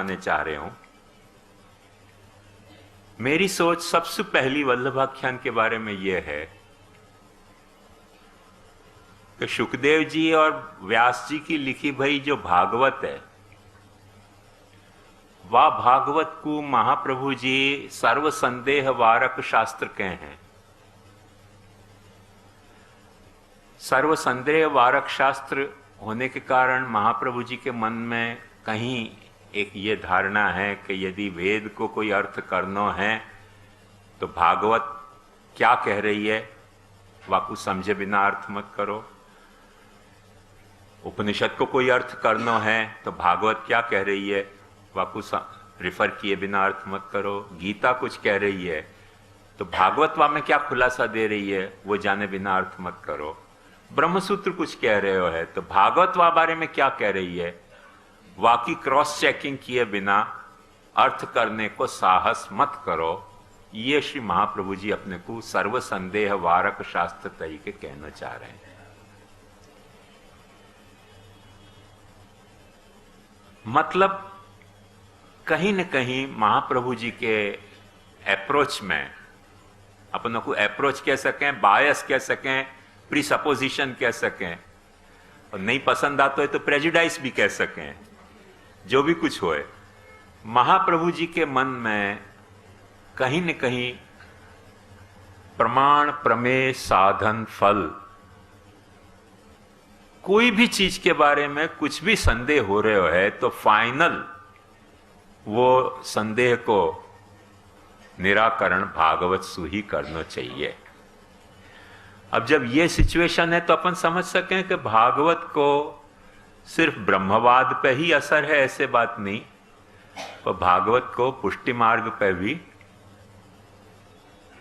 चाह रहे हूं। मेरी सोच सबसे पहली वल्लभाख्यान के बारे में यह है कि शुकदेव जी और व्यास जी की लिखी भई जो भागवत है, वह भागवत को महाप्रभु जी सर्व संदेह वारक शास्त्र कहे हैं। सर्व संदेह वारक शास्त्र होने के कारण महाप्रभु जी के मन में कहीं एक ये धारणा है कि यदि वेद को कोई अर्थ करना है तो भागवत क्या कह रही है वाकु समझे बिना अर्थ मत करो। उपनिषद को कोई अर्थ करना है तो भागवत क्या कह रही है वाकु रिफर किए बिना अर्थ मत करो। गीता कुछ कह रही है तो भागवत वा में क्या खुलासा दे रही है वो जाने बिना अर्थ मत करो। ब्रह्मसूत्र कुछ कह रहे हो है तो भागवत वा बारे में क्या कह रही है वाकी क्रॉस चेकिंग किए बिना अर्थ करने को साहस मत करो। ये श्री महाप्रभु जी अपने को सर्व संदेह वारक शास्त्र तरीके कहना चाह रहे हैं। मतलब कहीं न कहीं महाप्रभु जी के अप्रोच में अपन को अप्रोच कह सकें, बायस कह सकें, प्रीसपोजिशन कह सकें, और नहीं पसंद आता है तो प्रेजुडाइस भी कह सकें। जो भी कुछ होए, महाप्रभु जी के मन में कहीं न कहीं प्रमाण प्रमेय साधन फल कोई भी चीज के बारे में कुछ भी संदेह हो रहे है तो फाइनल वो संदेह को निराकरण भागवत सु ही करना चाहिए। अब जब ये सिचुएशन है तो अपन समझ सकें कि भागवत को सिर्फ ब्रह्मवाद पे ही असर है ऐसे बात नहीं, पर भागवत को पुष्टि मार्ग पे भी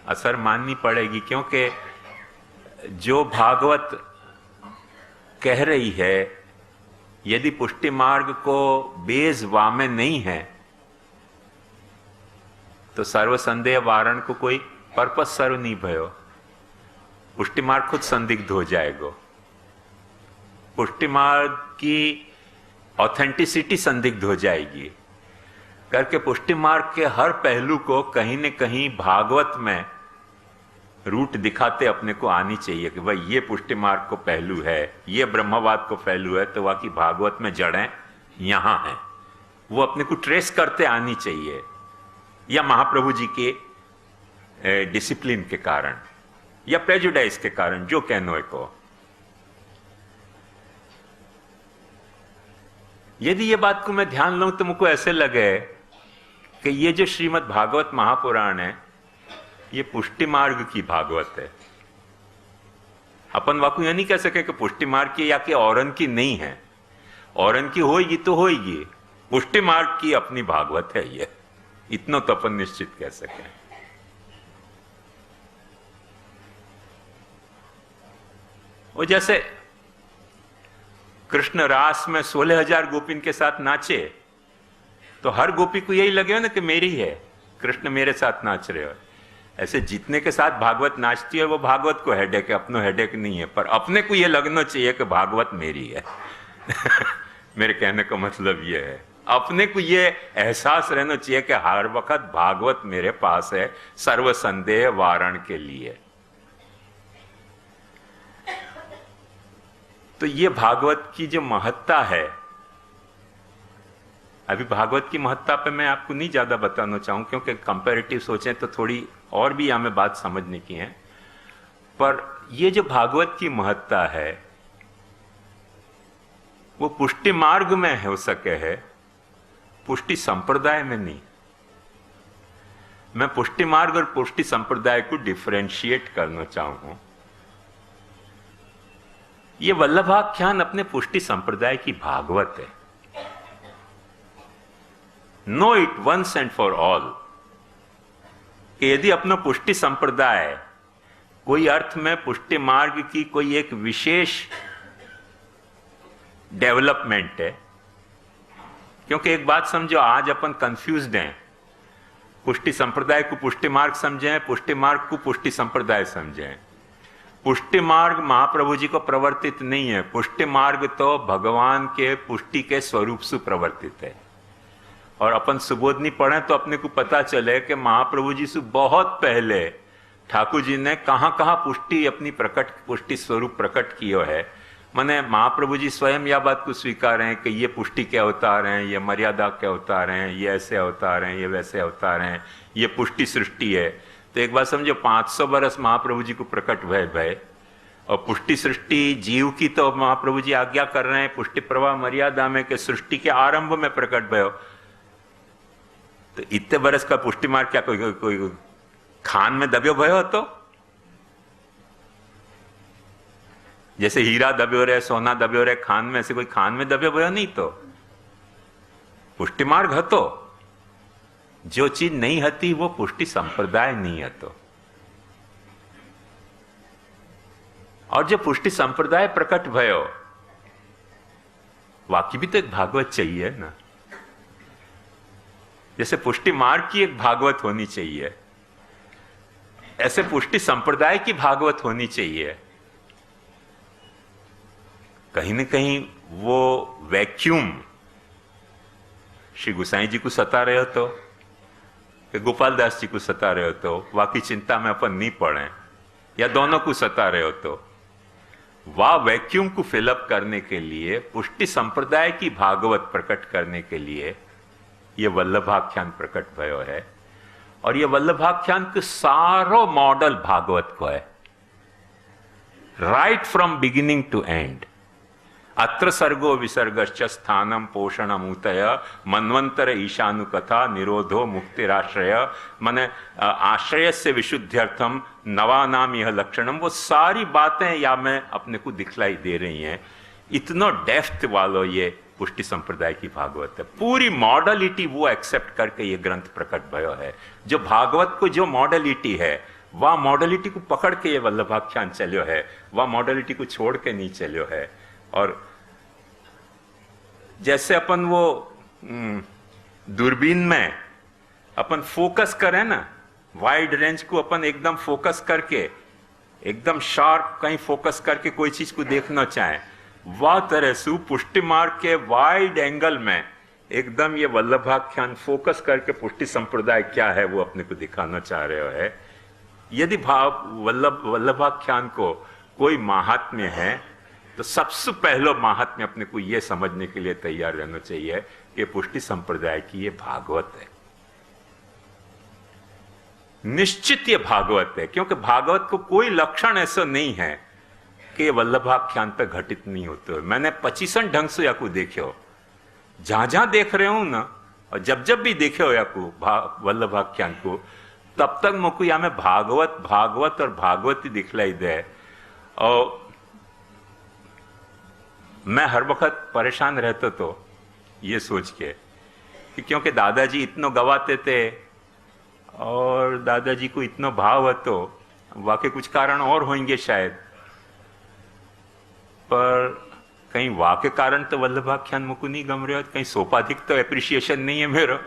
असर माननी पड़ेगी। क्योंकि जो भागवत कह रही है यदि पुष्टि मार्ग को बेस वामे नहीं है तो सर्व संदेह वारण को कोई पर्पस सर्व नहीं भयो। पुष्टि मार्ग खुद संदिग्ध हो जाएगा, पुष्टि मार्ग की ऑथेंटिसिटी संदिग्ध हो जाएगी करके पुष्टि मार्ग के हर पहलू को कहीं न कहीं भागवत में रूट दिखाते अपने को आनी चाहिए कि भाई ये पुष्टि मार्ग को पहलू है, ये ब्रह्मवाद को पहलू है, तो वाकई भागवत में जड़ें यहां हैं, वो अपने को ट्रेस करते आनी चाहिए। या महाप्रभु जी के डिसिप्लिन के कारण या प्रेजुडाइज के कारण जो कहनो को। यदि ये बात को मैं ध्यान लूं तो मुझको ऐसे लगे कि ये जो श्रीमद् भागवत महापुराण है ये पुष्टि मार्ग की भागवत है। अपन वाकु यह नहीं कह सके कि पुष्टि मार्ग की या कि औरन की नहीं है, औरन की होगी तो होगी, पुष्टि मार्ग की अपनी भागवत है ये, इतना तो अपन निश्चित कह सके। वो जैसे कृष्ण रास में 16,000 गोपिन के साथ नाचे तो हर गोपी को यही लगे ना कि मेरी है, कृष्ण मेरे साथ नाच रहे हो। ऐसे जितने के साथ भागवत नाचती है वो भागवत को हेडेक है, अपनो हेडेक नहीं है, पर अपने को ये लगना चाहिए कि भागवत मेरी है। मेरे कहने का मतलब ये है अपने को ये एहसास रहना चाहिए कि हर वक्त भागवत मेरे पास है सर्व संदेह वारण के लिए। तो ये भागवत की जो महत्ता है, अभी भागवत की महत्ता पे मैं आपको नहीं ज्यादा बताना चाहूं क्योंकि कंपैरेटिव सोचें तो थोड़ी और भी हमें बात समझने की है। पर ये जो भागवत की महत्ता है वो पुष्टि मार्ग में हो सके है, पुष्टि संप्रदाय में नहीं। मैं पुष्टि मार्ग और पुष्टि संप्रदाय को डिफरेंशिएट करना चाहूंगा। ये वल्लभाख्यान अपने पुष्टि संप्रदाय की भागवत है। Know it once and for all कि यदि अपना पुष्टि संप्रदाय कोई अर्थ में पुष्टि मार्ग की कोई एक विशेष डेवलपमेंट है, क्योंकि एक बात समझो, आज अपन कंफ्यूज्ड हैं, पुष्टि संप्रदाय को पुष्टि मार्ग समझें, पुष्टि मार्ग को पुष्टि संप्रदाय समझें। पुष्टि मार्ग महाप्रभु जी को प्रवर्तित नहीं है, पुष्टि मार्ग तो भगवान के पुष्टि के स्वरूप से प्रवर्तित है। और अपन सुबोधनी पढ़ें तो अपने को पता चले कि महाप्रभु जी से बहुत पहले ठाकुर जी ने कहाँ कहाँ पुष्टि अपनी पुष्टि स्वरूप प्रकट किया है। माने महाप्रभु जी स्वयं यह बात को स्वीकार हैं कि ये पुष्टि के अवतार हैं, ये मर्यादा के अवतार हैं, ये ऐसे अवतार हैं, ये वैसे अवतार हैं, ये पुष्टि सृष्टि है। तो एक बात समझो, 500 बरस महाप्रभु जी को प्रकट भय और पुष्टि सृष्टि जीव की तो महाप्रभु जी आज्ञा कर रहे हैं पुष्टि प्रवाह मर्यादा में कि सृष्टि के आरंभ में प्रकट भयो। तो इतने बरस का पुष्टि मार्ग क्या कोई खान में दबियो भयो? तो जैसे हीरा दबियो रहे, सोना दबियो रहे खान में, ऐसे कोई खान में दबियो भयो नहीं। तो पुष्टि मार्ग हतो, जो चीज नहीं हती वो पुष्टि संप्रदाय नहीं हतो। और जो पुष्टि संप्रदाय प्रकट भयो, वाकई भी तो एक भागवत चाहिए ना। जैसे पुष्टि मार्ग की एक भागवत होनी चाहिए, ऐसे पुष्टि संप्रदाय की भागवत होनी चाहिए। कहीं न कहीं वो वैक्यूम श्री गोसाई जी को सता रहे हो तो, कि गोपाल दास जी को सता रहे हो तो, वाकई चिंता में अपन नहीं पड़े, या दोनों को सता रहे हो तो, वह वैक्यूम को फिलअप करने के लिए, पुष्टि संप्रदाय की भागवत प्रकट करने के लिए ये वल्लभाख्यान प्रकट भयो है। और ये वल्लभाख्यान के सारो मॉडल भागवत को है, right from beginning to end. अत्र सर्गो विसर्गश्च स्थानम पोषणम उतय मन्वंतर ईशानु कथा निरोधो मुक्तिराश्रय, माने आश्रय से विशुद्ध्यर्थम नवानाम यह लक्षणम। वो सारी बातें या में अपने को दिखलाई दे रही हैं। इतना डेप्थ वालो ये पुष्टि संप्रदाय की भागवत है। पूरी मॉडलिटी वो एक्सेप्ट करके ये ग्रंथ प्रकट भयो है। जो भागवत को जो मॉडलिटी है, वह मॉडलिटी को पकड़ के ये वल्लभाख्यान चलो है, वह मॉडलिटी को छोड़ के नहीं चलो है। और जैसे अपन वो दूरबीन में अपन फोकस करें ना, वाइड रेंज को अपन एकदम फोकस करके, एकदम शार्प कहीं फोकस करके कोई चीज को देखना चाहें, वह तरह से पुष्टि मार्ग के वाइड एंगल में एकदम ये वल्लभाख्यान फोकस करके पुष्टि संप्रदाय क्या है वो अपने को दिखाना चाह रहे है। यदि वल्लभाख्यान को कोई महात्म्य है तो सबसे पहले महात्म्य अपने को यह समझने के लिए तैयार रहना चाहिए कि पुष्टि संप्रदाय की ये भागवत है। निश्चित ये भागवत है, क्योंकि भागवत को कोई लक्षण ऐसा नहीं है कि ये वल्लभाख्यान पर घटित नहीं होते हो। मैंने 25 ढंग से याकू देखे हो, जहां जहां देख रहे हूं ना, और जब जब भी देखे हो याकू वल्लभाख्यान को, तब तक मुझको या में भागवत और भागवती दिखलाई दे। और मैं हर वक्त परेशान रहता तो ये सोच के कि क्योंकि दादाजी इतना गवाते थे और दादाजी को इतना भाव है, तो वाकई कुछ कारण और होंगे शायद, पर कहीं वाकई कारण तो वल्लभाख्यान मुझको नहीं गम रहे हो, कहीं सोपाधिक तो एप्रिसिएशन नहीं है मेरा।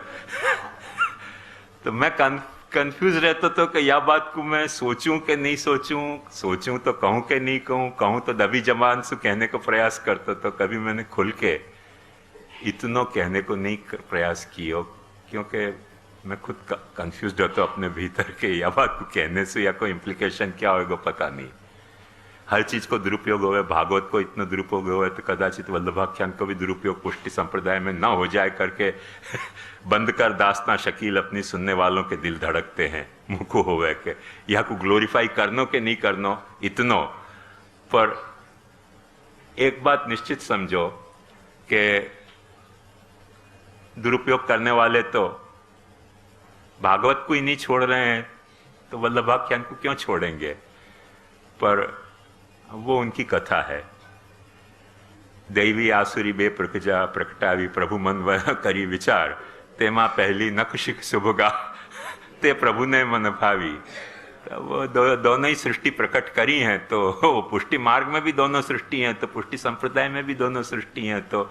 तो मैं कंफ्यूज रहता तो कि यह बात को मैं सोचूं कि नहीं सोचूं तो कहूं कि नहीं कहूं तो दबी जबान से कहने का प्रयास करता, तो कभी मैंने खुल के इतना कहने को नहीं प्रयास किया, क्योंकि मैं खुद कंफ्यूज होता अपने भीतर के यह बात को कहने से या कोई इम्प्लीकेशन क्या होगा पता नहीं। हर चीज को दुरुपयोग हुए, भागवत को इतना दुरुपयोग हुए तो कदाचित वल्लभाख्यान को भी दुरुपयोग पुष्टि संप्रदाय में ना हो जाए करके बंद कर दास्तां शकील अपनी सुनने वालों के दिल धड़कते हैं मुझको होवे के यह को ग्लोरीफाई करनो के नहीं करनो इतनो। पर एक बात निश्चित समझो कि दुरुपयोग करने वाले तो भागवत को ही नहीं छोड़ रहे हैं, तो वल्लभाख्यान को क्यों छोड़ेंगे? पर वो उनकी कथा है। दैवी आसुरी बे प्रकजा प्रकटावी प्रभु मन वह करी विचार, तेमा पहली नखशिक सुभगा ते प्रभु ने मन भावी। तो वो दोनों ही सृष्टि प्रकट करी हैं, तो पुष्टि मार्ग में भी दोनों सृष्टि हैं, तो पुष्टि संप्रदाय में भी दोनों सृष्टि हैं। तो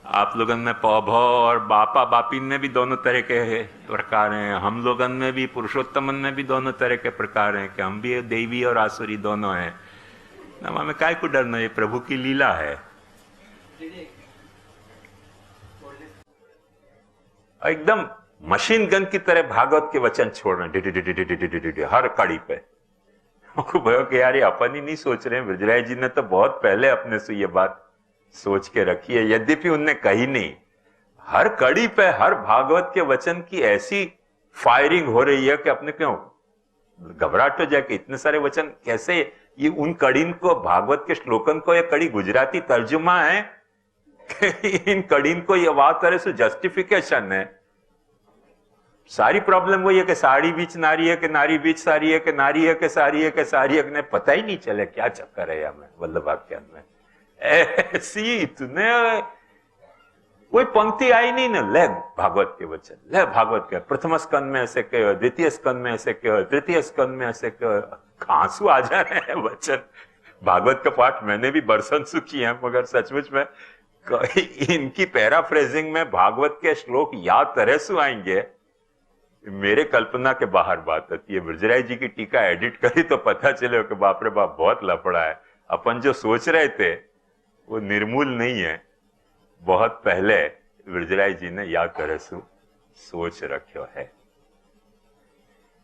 आप लोगन में पौभो और बापा बापिन में भी दोनों तरह के प्रकार हैं, हम लोगन में भी पुरुषोत्तमन में भी दोनों तरह के प्रकार हैं कि हम भी देवी और आसुरी दोनों हैं। हमें काय को डरना, ये प्रभु की लीला है। एकदम मशीन गन की तरह भागवत के वचन छोड़ रहे हैं हर कड़ी पे। मुझको भयो कि यार ये अपन ही नहीं सोच रहे हैं, ब्रजराज जी ने तो बहुत पहले अपने से ये बात सोच के रखी है, यद्यपि उनने कही नहीं। हर कड़ी पे हर भागवत के वचन की ऐसी फायरिंग हो रही है कि अपने क्यों घबराहट हो जाए कि इतने सारे वचन कैसे, ये उन कड़ी को, भागवत के श्लोकन को, ये कड़ी गुजराती तर्जुमा है कि इन कड़ी को ये बात तरह से जस्टिफिकेशन है। सारी प्रॉब्लम वही है कि साड़ी बीच नारी है कि नारी बीच साड़ी है कि नारी है कि साड़ी है कि साड़ी है, पता ही नहीं चले क्या चक्कर है हमें वल्लभाख्यान में। ऐसी इतने कोई पंक्ति आई नहीं ना, ले भागवत के वचन, ले भागवत के प्रथम स्कंद में ऐसे कहो, द्वितीय स्कंद में ऐसे कहो, तृतीय स्कंद में ऐसे कहो, खांसू आ जा रहे हैं वचन। भागवत का पाठ मैंने भी बरसन सुखी है, मगर सचमुच में इनकी पैराफ्रेजिंग में भागवत के श्लोक या तरह से आएंगे, मेरे कल्पना के बाहर बात होती है। ब्रजराज जी की टीका एडिट करी तो पता चले कि बाप रे बाप बहुत लफड़ा है, अपन जो सोच रहे थे वो निर्मूल नहीं है, बहुत पहले ब्रजराज जी ने या तरह से सोच रखो है।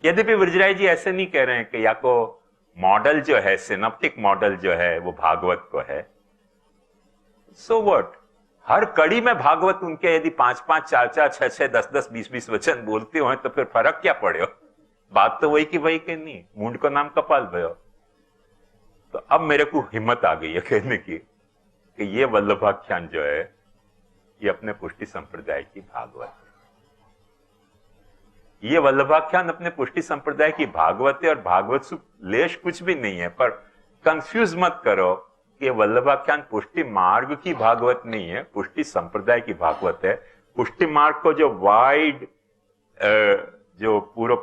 यद्यपि ब्रजराज जी ऐसे नहीं कह रहे हैं कि या को मॉडल जो है, सिनेप्टिक मॉडल जो है वो भागवत को है, सो व्हाट, हर कड़ी में भागवत उनके यदि 5-5, 4-4, 6-6, 10-10, 20-20 वचन बोलते हो तो फिर फर्क क्या पड़े हो? बात तो वही की वही के नहीं, मुंड को नाम कपाल भयो। तो अब मेरे को हिम्मत आ गई है कहने की कि ये वल्लभाख्यान जो है ये अपने पुष्टि संप्रदाय की भागवत है। ये वल्लभाख्यान अपने पुष्टि संप्रदाय की भागवत है और भागवत लेश कुछ भी नहीं है। पर कंफ्यूज मत करो कि ये वल्लभाख्यान पुष्टि मार्ग की भागवत नहीं है, पुष्टि संप्रदाय की भागवत है। पुष्टि मार्ग को जो वाइड जो पूरा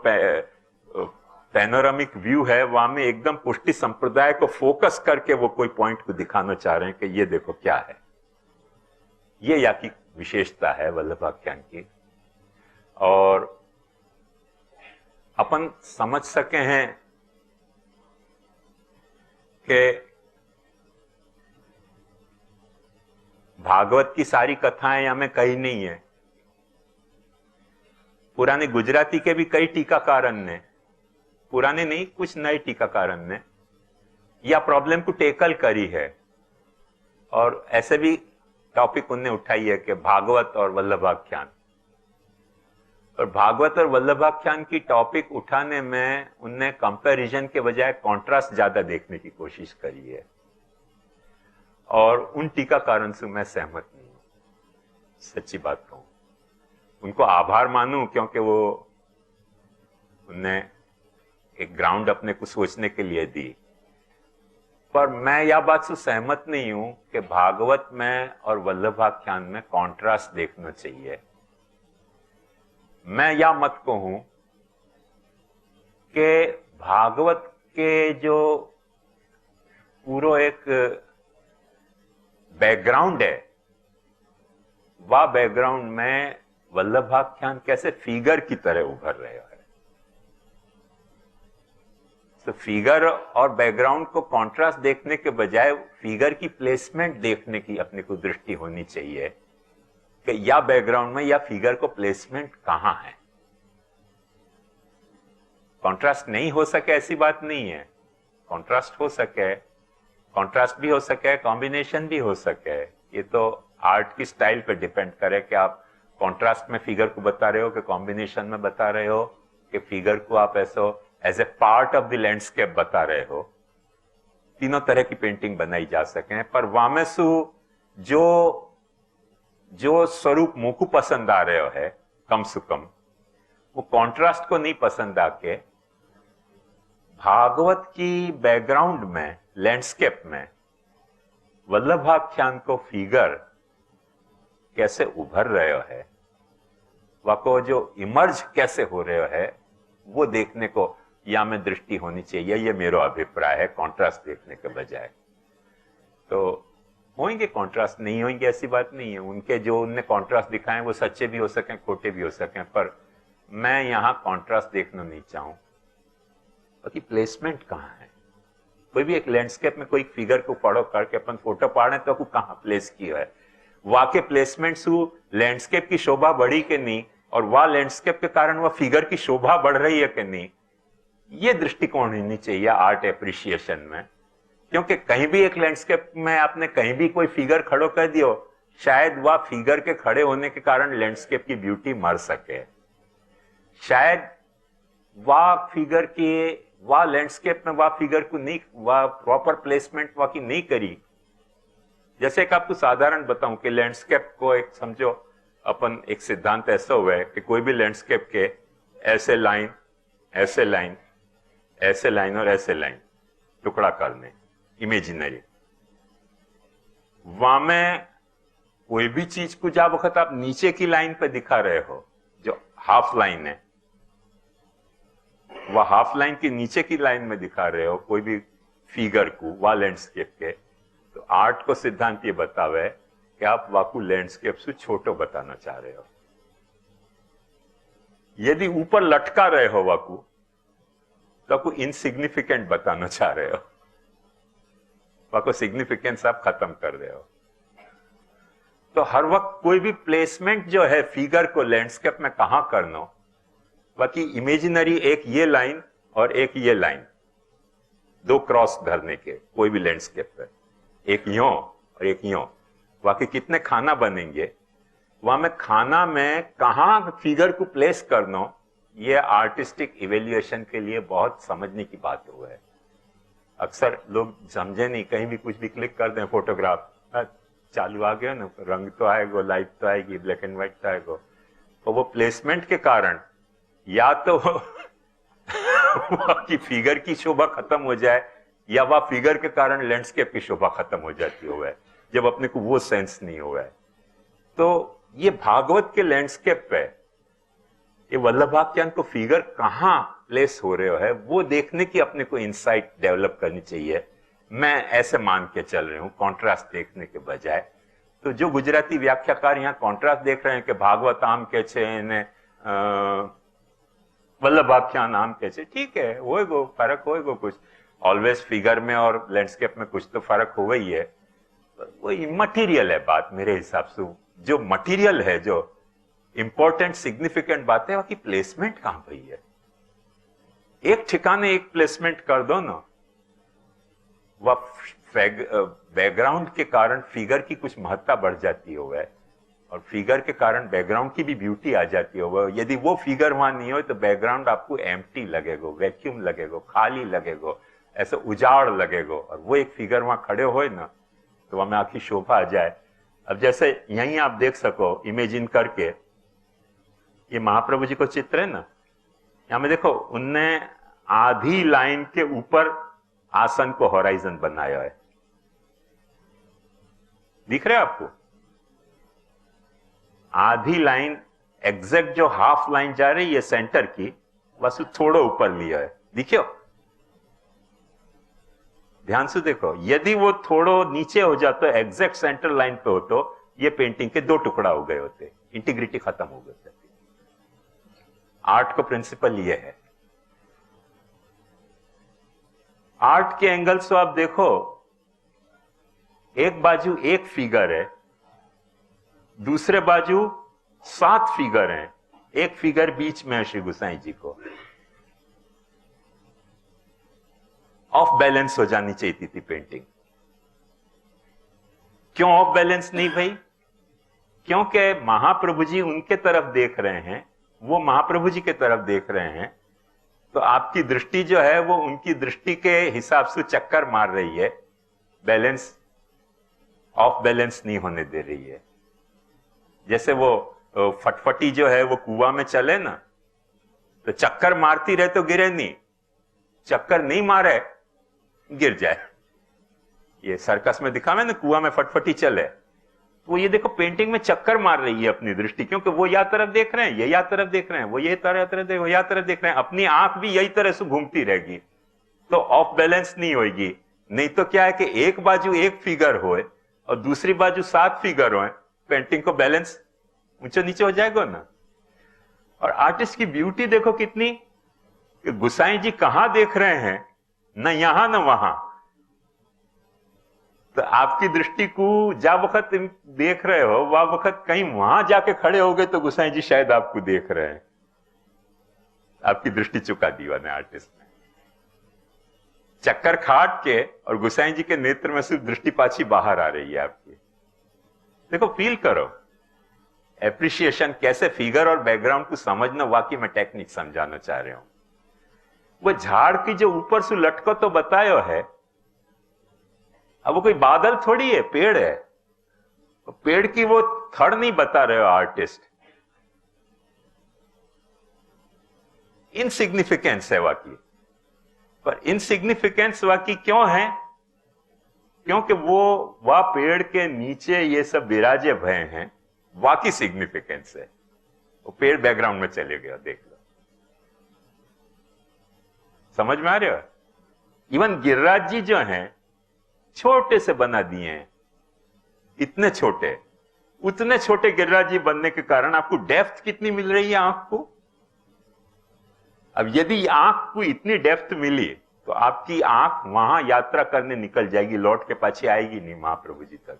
पैनोरामिक व्यू है, वहां में एकदम पुष्टि संप्रदाय को फोकस करके वो कोई पॉइंट को दिखाना चाह रहे हैं कि ये देखो क्या है। ये या की विशेषता है वल्लभाख्यान की। और अपन समझ सके हैं कि भागवत की सारी कथाएं यहां में कही नहीं है। पुराने गुजराती के भी कई टीकाकारन ने, पुराने नहीं कुछ नए टीकाकारन ने या प्रॉब्लम को टेकल करी है। और ऐसे भी टॉपिक उनने उठाई है कि भागवत और वल्लभाख्यान, और भागवत और वल्लभाख्यान की टॉपिक उठाने में उनने कंपैरिजन के बजाय कॉन्ट्रास्ट ज्यादा देखने की कोशिश करी है। और उन टीकाकारों से मैं सहमत नहीं हूं, सच्ची बात कहूं। उनको आभार मानूं क्योंकि वो उनने एक ग्राउंड अपने को सोचने के लिए दी। पर मैं यह बात से सहमत नहीं हूं कि भागवत में और वल्लभाख्यान में कॉन्ट्रास्ट देखना चाहिए। मैं यह मत कहूं कि भागवत के जो पूरा एक बैकग्राउंड है, वह बैकग्राउंड में वल्लभाख्यान कैसे फिगर की तरह उभर रहे है। तो फिगर और बैकग्राउंड को कॉन्ट्रास्ट देखने के बजाय फिगर की प्लेसमेंट देखने की अपने को दृष्टि होनी चाहिए कि या बैकग्राउंड में या फिगर को प्लेसमेंट कहां है। कॉन्ट्रास्ट नहीं हो सके ऐसी बात नहीं है, कॉन्ट्रास्ट हो सके, कॉन्ट्रास्ट भी हो सके, कॉम्बिनेशन भी हो सके। ये तो आर्ट की स्टाइल पे डिपेंड करे कि आप कॉन्ट्रास्ट में फिगर को बता रहे हो कि कॉम्बिनेशन में बता रहे हो कि फिगर को आप ऐसा as a part of the landscape बता रहे हो। तीनों तरह की पेंटिंग बनाई जा सके। पर वामेसु जो स्वरूप मुझको पसंद आ रहे हो है, कम से कम वो कॉन्ट्रास्ट को नहीं पसंद आके भागवत की बैकग्राउंड में, लैंडस्केप में वल्लभाख्यान को फिगर कैसे उभर रहे है, वह जो इमर्ज कैसे हो रहे है, वो देखने को या में दृष्टि होनी चाहिए। ये मेरा अभिप्राय है, कॉन्ट्रास्ट देखने के बजाय। तो होंगे कॉन्ट्रास्ट, नहीं होंगे ऐसी बात नहीं है। उनके जो उनने कॉन्ट्रास्ट दिखाए वो सच्चे भी हो सकें, खोटे भी हो सकें, पर मैं यहां कॉन्ट्रास्ट देखना नहीं चाहूं। बाकी प्लेसमेंट कहां है? कोई भी एक लैंडस्केप में कोई फिगर को पढ़ो करके अपन फोटो पाड़े तो कहां प्लेस किया है, वाकई प्लेसमेंट सु लैंडस्केप की शोभा बढ़ी के नहीं और वह लैंडस्केप के कारण वह फिगर की शोभा बढ़ रही है कि नहीं, ये दृष्टिकोण होनी चाहिए आर्ट एप्रिसिएशन में। क्योंकि कहीं भी एक लैंडस्केप में आपने कहीं भी कोई फिगर खड़ो कर दियो, शायद वह फिगर के खड़े होने के कारण लैंडस्केप की ब्यूटी मर सके, शायद वह फिगर के वह लैंडस्केप में वह फिगर को नहीं, वह प्रॉपर प्लेसमेंट वह की नहीं करी। जैसे एक आपको साधारण बताऊं कि लैंडस्केप को एक समझो अपन एक सिद्धांत ऐसा हुआ है कि कोई भी लैंडस्केप के ऐसे लाइन, ऐसे लाइन, ऐसे लाइन और ऐसे लाइन टुकड़ा करने इमेजिनरी, वहां में कोई भी चीज को जब वक्त आप नीचे की लाइन पे दिखा रहे हो, जो हाफ लाइन है, वह हाफ लाइन के नीचे की लाइन में दिखा रहे हो कोई भी फिगर को वह लैंडस्केप के, तो आर्ट को सिद्धांत ये बतावे कि आप वाकू लैंडस्केप से छोटो बताना चाह रहे हो। यदि ऊपर लटका रहे हो वाकू, तो आपको इनसिग्निफिकेंट बताना चाह रहे हो, वाकू सिग्निफिकेंस आप खत्म कर रहे हो। तो हर वक्त कोई भी प्लेसमेंट जो है फिगर को लैंडस्केप में कहां करना, बाकी इमेजिनरी एक ये लाइन और एक ये लाइन, दो क्रॉस धरने के कोई भी लैंडस्केप पे, एक यों और एक यों, बाकी कितने खाना बनेंगे, वहां में खाना में कहां फिगर को प्लेस करना, ये आर्टिस्टिक इवेल्युएशन के लिए बहुत समझने की बात हुआ है। अक्सर लोग समझे नहीं, कहीं भी कुछ भी क्लिक कर दें फोटोग्राफ, चालू आ गया ना, रंग तो आएगा, लाइट तो आएगी, ब्लैक एंड व्हाइट तो आएगा, तो वो प्लेसमेंट के कारण या तो की फिगर की शोभा खत्म हो जाए, या वह फिगर के कारण लैंडस्केप की शोभा खत्म हो जाती हुआ है, जब अपने को वो सेंस नहीं हुआ है। तो ये भागवत के लैंडस्केप पे ये वल्लभाख्यान को फिगर कहां प्लेस हो रहे है, वो देखने की अपने को इंसाइट डेवलप करनी चाहिए। मैं ऐसे मान के चल रही हूं, कॉन्ट्रास्ट देखने के बजाय। तो जो गुजराती व्याख्याकार यहाँ कॉन्ट्रास्ट देख रहे हैं कि भागवत आम के छे ने वल्लभाख्यान आम के छे, ठीक है, होएगो फर्क होएगो कुछ, ऑलवेज फिगर में और लैंडस्केप में कुछ तो फर्क हो ही है, वो इमटीरियल है बात मेरे हिसाब से। जो मटीरियल है, जो इंपॉर्टेंट सिग्निफिकेंट बात है, वहां की प्लेसमेंट कहां भई है। एक ठिकाने एक प्लेसमेंट कर दो ना, वह बैकग्राउंड के कारण फिगर की कुछ महत्ता बढ़ जाती है, और फिगर के कारण बैकग्राउंड की भी ब्यूटी आ जाती है। यदि वो फिगर वहां नहीं हो तो बैकग्राउंड आपको एम्प्टी लगेगा, वैक्यूम लगेगा, खाली लगेगा, ऐसा उजाड़ लगेगा, और वो एक फिगर वहां खड़े होए ना, तो वहां में आखिर शोभा आ जाए। अब जैसे यहीं आप देख सको इमेजिन करके, ये महाप्रभु जी को चित्र है ना, यहां में देखो उनने आधी लाइन के ऊपर आसन को होराइजन बनाया है, दिख रहा है आपको? आधी लाइन एग्जैक्ट जो हाफ लाइन जा रही है सेंटर की, बस थोड़ा ऊपर लिया है, दिखियो, ध्यान से देखो। यदि वो थोड़ा नीचे हो जाता, एग्जैक्ट सेंटर लाइन पे हो, तो ये पेंटिंग के दो टुकड़ा हो गए होते, इंटीग्रिटी खत्म हो गई। आर्ट का प्रिंसिपल ये है। आर्ट के एंगल से आप देखो, एक बाजू एक फिगर है, दूसरे बाजू 7 फिगर हैं, एक फिगर बीच में है श्री गोसाई जी को। ऑफ बैलेंस हो जानी चाहिए थी पेंटिंग। क्यों ऑफ बैलेंस नहीं भाई? क्योंकि महाप्रभु जी उनके तरफ देख रहे हैं, वो महाप्रभु जी के तरफ देख रहे हैं, तो आपकी दृष्टि जो है वो उनकी दृष्टि के हिसाब से चक्कर मार रही है, बैलेंस ऑफ बैलेंस नहीं होने दे रही है। जैसे वो फटफटी जो है वो कुआं में चले ना, तो चक्कर मारती रहे तो गिरे नहीं, चक्कर नहीं मारे गिर जाए। ये सर्कस में दिखावे ना, कुआं में फटफटी चले, तो ये देखो पेंटिंग में चक्कर मार रही है अपनी दृष्टि, क्योंकि वो या तरफ देख रहे हैं, ये या तरफ देख रहे हैं, वो ये तरफ देख, वो या तरफ देख रहे हैं, अपनी आंख भी यही तरह से घूमती रहेगी, तो ऑफ बैलेंस नहीं होगी। नहीं तो क्या है कि एक बाजू एक फिगर होए और दूसरी बाजू 7 फिगर होए, पेंटिंग को बैलेंस ऊंचे नीचे हो जाएगा ना। और आर्टिस्ट की ब्यूटी देखो कितनी, कि गोसाई जी कहां देख रहे हैं, न यहां न वहां, तो आपकी दृष्टि को जा वक्त देख रहे हो, वह वक्त कहीं वहां जाके खड़े हो गए तो गोसाई जी शायद आपको देख रहे हैं। आपकी दृष्टि चुका दी वाले आर्टिस्ट ने, चक्कर खाट के, और गोसाई जी के नेत्र में सिर्फ दृष्टि पाछी बाहर आ रही है आपकी। देखो, फील करो एप्रिशिएशन कैसे, फिगर और बैकग्राउंड को समझना, वाकई में टेक्निक समझाना चाह रहे हूं। वो झाड़ की जो ऊपर से लटको तो बतायो है, अब वो कोई बादल थोड़ी है, पेड़ है। पेड़ की वो थड़ नहीं बता रहे हो आर्टिस्ट, इनसिग्निफिकेंस है वाकई। पर इनसिग्निफिकेंस वाकई क्यों है? क्योंकि वो वह पेड़ के नीचे ये सब विराजे भय हैं, वाकई सिग्निफिकेंस है। वो पेड़ बैकग्राउंड में चले गया, देख लो। समझ में आ रहे हो? इवन गिरिराज जी जो हैं छोटे से बना दिए हैं, इतने छोटे, उतने छोटे गिरिराज जी बनने के कारण आपको डेप्थ कितनी मिल रही है आंख को। अब यदि आंख को इतनी डेप्थ मिली तो आपकी आंख वहां यात्रा करने निकल जाएगी, लौट के पाछे आएगी नहीं महाप्रभु जी तक।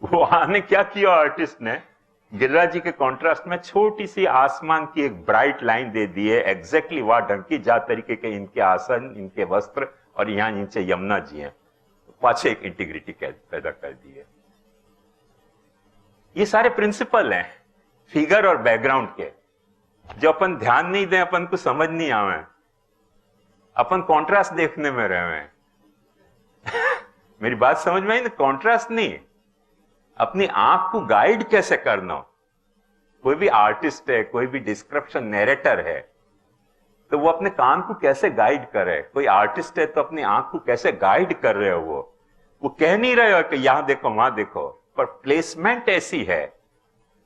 वो आने क्या किया आर्टिस्ट ने, गिरिराज जी के कॉन्ट्रास्ट में छोटी सी आसमान की एक ब्राइट लाइन दे दी है, एग्जैक्टली वह ढंग की जा तरीके के इनके आसन, इनके वस्त्र, और यहां नीचे यमुना जी हैं, पाछे एक इंटीग्रिटी पैदा कर दी है। ये सारे प्रिंसिपल हैं फिगर और बैकग्राउंड के, जो अपन ध्यान नहीं दें, अपन को समझ नहीं आवे, अपन कॉन्ट्रास्ट देखने में रहे हैं। मेरी बात समझ में आई ना? कॉन्ट्रास्ट नहीं, अपनी आंख को गाइड कैसे करना। कोई भी आर्टिस्ट है, कोई भी डिस्क्रिप्शन नैरेटर है, तो वो अपने कान को कैसे गाइड करे। कोई आर्टिस्ट है तो अपनी आंख को कैसे गाइड कर रहे हो। वो कह नहीं रहे हो कि यहां देखो वहां देखो, पर प्लेसमेंट ऐसी है,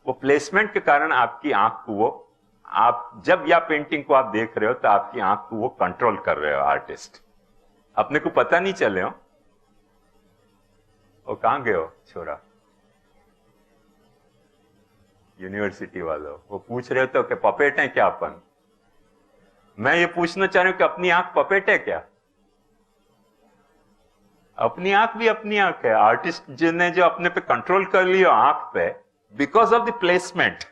वो प्लेसमेंट के कारण आपकी आंख को वो, आप जब या पेंटिंग को आप देख रहे हो तो आपकी आंख को वो कंट्रोल कर रहे हो आर्टिस्ट, अपने को पता नहीं चले हो। वो कहां गए हो छोरा? यूनिवर्सिटी वालों, वो पूछ रहे हो कि पपेट है क्या अपन? मैं ये पूछना चाह रहा हूं कि अपनी आंख पपेट है क्या? अपनी आंख भी अपनी आंख है। आर्टिस्ट जिन्हें जो अपने पे कंट्रोल कर लिया आंख पे, बिकॉज ऑफ द प्लेसमेंट,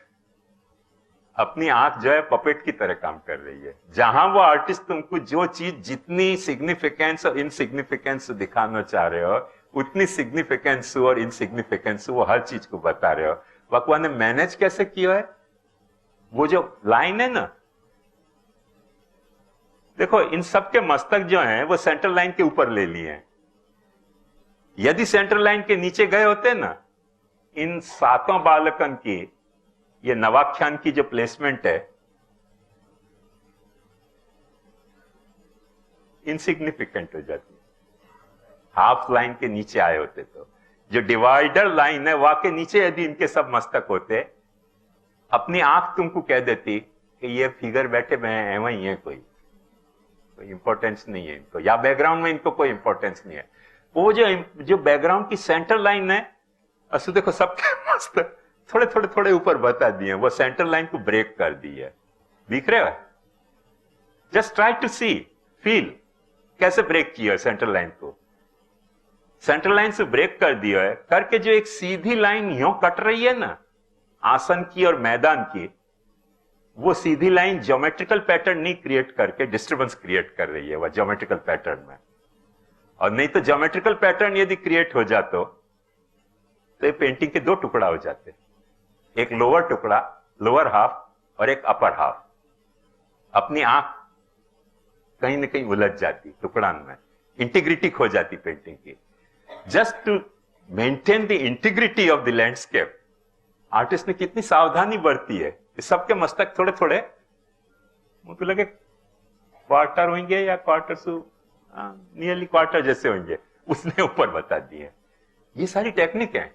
अपनी आंख जो है पपेट की तरह काम कर रही है। जहां वो आर्टिस्ट तुमको जो चीज, जितनी सिग्निफिकेंस और इनसिग्निफिकेंस दिखाना चाह रहे हो, उतनी सिग्निफिकेंस और इनसिग्निफिकेंस वो हर चीज को बता रहे हो। भगवान ने मैनेज कैसे किया है? वो जो लाइन है ना, देखो इन सब के मस्तक जो हैं वो सेंट्रल लाइन के ऊपर ले लिए हैं। यदि सेंट्रल लाइन के नीचे गए होते ना, इन सातों बालकन की, ये नवाख्यान की जो प्लेसमेंट है, इनसिग्निफिकेंट हो जाती। हाफ लाइन के नीचे आए होते तो, जो डिवाइडर लाइन है वहां के नीचे यदि इनके सब मस्तक होते, अपनी आंख तुमको कह देती कि ये फिगर बैठे हुए हैं, वही है, कोई इंपॉर्टेंस नहीं है इनको, या बैकग्राउंड में इनको कोई इंपॉर्टेंस नहीं है। वो जो बैकग्राउंड की सेंट्रल लाइन है, असु देखो सबके मस्तक थोड़े थोड़े थोड़े ऊपर बता दिए, वो सेंट्रल लाइन को ब्रेक कर दी है। दिख रहे हो? Just try to see, feel कैसे ब्रेक किया है सेंट्रल लाइन को। सेंट्रल लाइन से ब्रेक कर दिया है, करके जो एक सीधी लाइन यूं कट रही है ना आसन की और मैदान की, वो सीधी लाइन ज्योमेट्रिकल पैटर्न नहीं क्रिएट करके डिस्टर्बेंस क्रिएट कर रही है वह ज्योमेट्रिकल पैटर्न में। और नहीं तो ज्योमेट्रिकल पैटर्न यदि क्रिएट हो जाता तो ये पेंटिंग के दो टुकड़ा हो जाते, एक लोअर टुकड़ा, लोअर हाफ, और एक अपर हाफ। अपनी आंख कहीं ना कहीं उलझ जाती टुकड़ा में, इंटीग्रिटी खो जाती पेंटिंग की। Just to maintain the integrity of the landscape, artist ने कितनी सावधानी बरती है। सबके मस्तक थोड़े थोड़े मुझे लगे क्वार्टर होंगे या क्वार्टर से नियरली क्वार्टर जैसे होंगे, उसने ऊपर बता दिए। ये सारी टेक्निक है।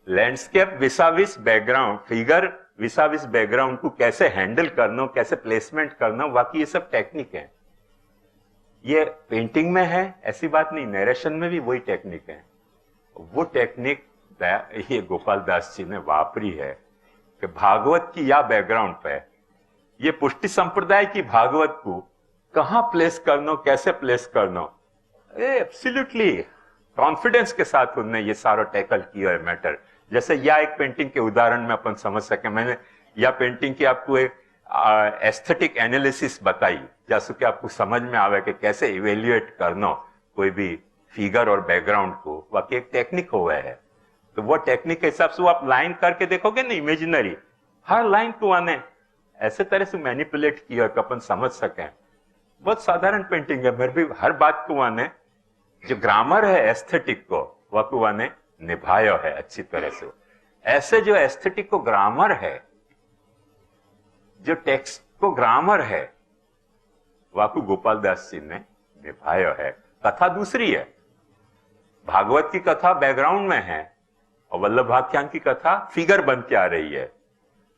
लैंडस्केप विसाविस बैकग्राउंड, फिगर विसाविस बैकग्राउंड को कैसे हैंडल करना, कैसे प्लेसमेंट करना, बाकी ये सब टेक्निक है। ये पेंटिंग में है ऐसी बात नहीं, नरेशन में भी वही टेक्निक है। वो टेक्निक ये गोपाल दास जी ने वापरी है कि भागवत की या बैकग्राउंड पे ये पुष्टि संप्रदाय की भागवत को कहां प्लेस करना, कैसे प्लेस करना, एब्सोल्युटली कॉन्फिडेंस के साथ उनने ये सारा टैकल किया है मैटर। जैसे या एक पेंटिंग के उदाहरण में अपन समझ सके, मैंने या पेंटिंग की आपको एक एस्थेटिक एनालिसिस बताई, जैसे कि आपको समझ में आवे कि कैसे इवेल्युएट करना कोई भी फिगर और बैकग्राउंड को, वाकई एक टेक्निक हुआ है। तो वो टेक्निक के हिसाब से वो आप लाइन करके देखोगे ना, इमेजिनरी हर लाइन को आने ऐसे तरह से मैनिपुलेट किया कि अपन समझ सकें। बहुत साधारण पेंटिंग है, मेरे भी हर बात को आने जो ग्रामर है एस्थेटिक को वह आने निभाया है अच्छी तरह से। ऐसे जो एस्थेटिक को ग्रामर है, जो टेक्स्ट को ग्रामर है, वाकु गोपाल दास जी ने निभाया है। कथा दूसरी है, भागवत की कथा बैकग्राउंड में है और वल्लभाख्यान की कथा फिगर बन के आ रही है।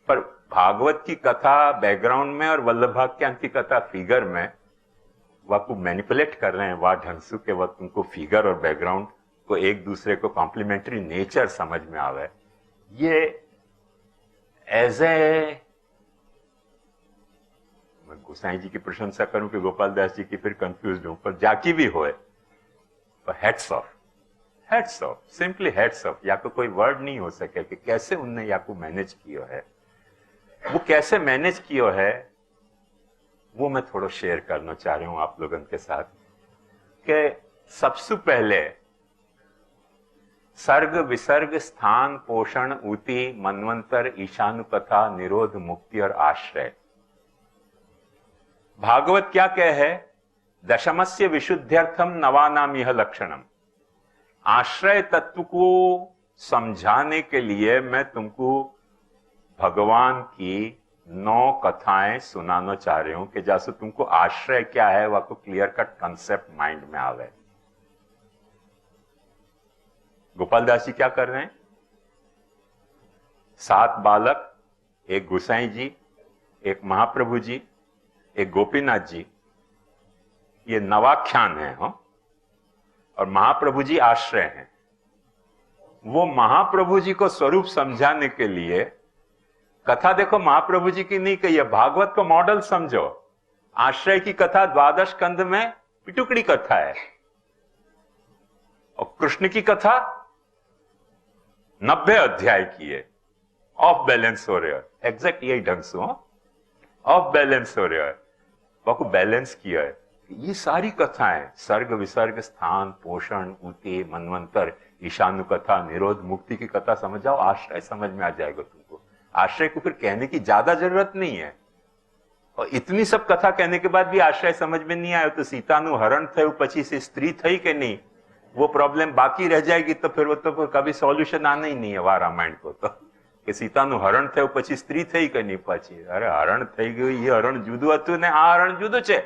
पर भागवत की कथा बैकग्राउंड में और वल्लभाख्यान की कथा फिगर में वाकु मैनिपुलेट कर रहे हैं वाह ढंगसू के वक्त उनको फिगर और बैकग्राउंड को एक दूसरे को कॉम्प्लीमेंट्री नेचर समझ में आवे। ये एज ए, मैं गोसाई जी की प्रशंसा करूं कि गोपाल दास जी की फिर कंफ्यूज हूं, पर जाकी भी होए तो heads of, heads of, simply heads of. या तो कोई वर्ड नहीं हो सके कि कैसे उनने या को मैनेज किया है। वो कैसे मैनेज किया है वो मैं थोड़ा शेयर करना चाह रहा हूं आप लोगों के साथ। कि सबसे पहले सर्ग विसर्ग स्थान पोषण ऊति मनवंतर ईशानुकथा निरोध मुक्ति और आश्रय। भागवत क्या कह है? दशमस्य विशुद्ध्यर्थम नवानाम यह लक्षणम। आश्रय तत्व को समझाने के लिए मैं तुमको भगवान की 9 कथाएं सुनाना चाह रही हूं कि जैसे तुमको आश्रय क्या है वह को क्लियर कट कंसेप्ट माइंड में आवे। गोपाल दास जी क्या कर रहे हैं? 7 बालक, एक गोसाई जी, एक महाप्रभु जी, एक गोपीनाथ जी, ये नवाख्यान है हो? और महाप्रभु जी आश्रय हैं। वो महाप्रभु जी को स्वरूप समझाने के लिए कथा देखो महाप्रभु जी की नहीं कही है, भागवत को मॉडल समझो। आश्रय की कथा 12 स्कंद में पिटुकड़ी कथा है और कृष्ण की कथा 90 अध्याय की है। ऑफ बैलेंस हो रहा है, एग्जैक्ट यही ढंग से ऑफ बैलेंस हो रहा है, वो बैलेंस किया है। ये सारी कथाएं सर्ग विसर्ग स्थान पोषण ऊते मनवंतर ईशानु कथा निरोध मुक्ति की कथा समझ जाओ, आश्रय समझ में आ जाएगा तुमको। आश्रय को फिर कहने की ज्यादा जरूरत नहीं है। और इतनी सब कथा कहने के बाद भी आश्रय समझ में नहीं आया तो सीतानु हरण थे पची से स्त्री थई के नहीं, वो प्रॉब्लम बाकी रह जाएगी। तो फिर वो तो कभी सॉल्यूशन आना ही नहीं है वा रामायण को तो कि सीतानु हरण थे पची स्त्री थई के नहीं पाची। अरे हरण થઈ ગયું, ये हरण जुदું હતું ને આ હરણ जुदું છે।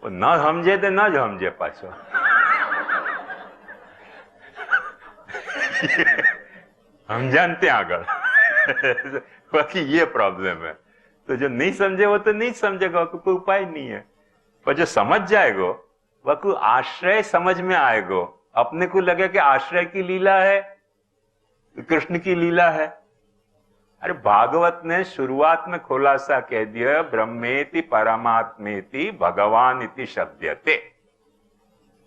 न समझे तो न समझे पाछो। हम जानते आगर बाकी ये प्रॉब्लम है। तो जो नहीं समझे वो तो नहीं समझेगा, कोई उपाय नहीं है। पर जो समझ जाएगा वह को आश्रय समझ में आएगा। अपने को लगे कि आश्रय की लीला है, कृष्ण की लीला है। अरे भागवत ने शुरुआत में खुलासा कह दिया, ब्रह्मेति परमात्मेति भगवान इति शब्दयते।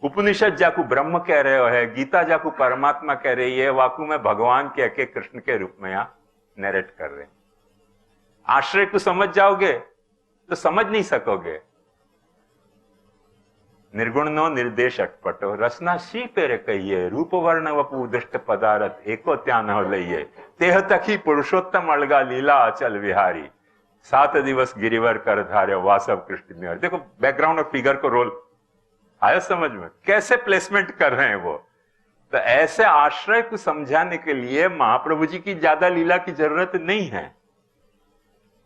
उपनिषद जाकू ब्रह्म कह रहे हो है, गीता जाकू परमात्मा कह रही है, वाकू में भगवान कह के कृष्ण के रूप में यहां नरेट कर रहे हैं। आश्रय को समझ जाओगे तो समझ नहीं सकोगे। निर्गुण नो निर्देश अटपटो रसना शी पेरे कहिए, रूप वर्ण वपु दुष्ट पदार्थ एको त्या न लइए, तेह तकी पुरुषोत्तम अलगा लीला अचल विहारी, 7 दिवस गिरिवर कर धार्य वासव कृष्ण निहार। देखो बैकग्राउंड और फिगर को रोल आया समझ में, कैसे प्लेसमेंट कर रहे हैं वो। तो ऐसे आश्रय को समझाने के लिए महाप्रभु जी की ज्यादा लीला की जरूरत नहीं है,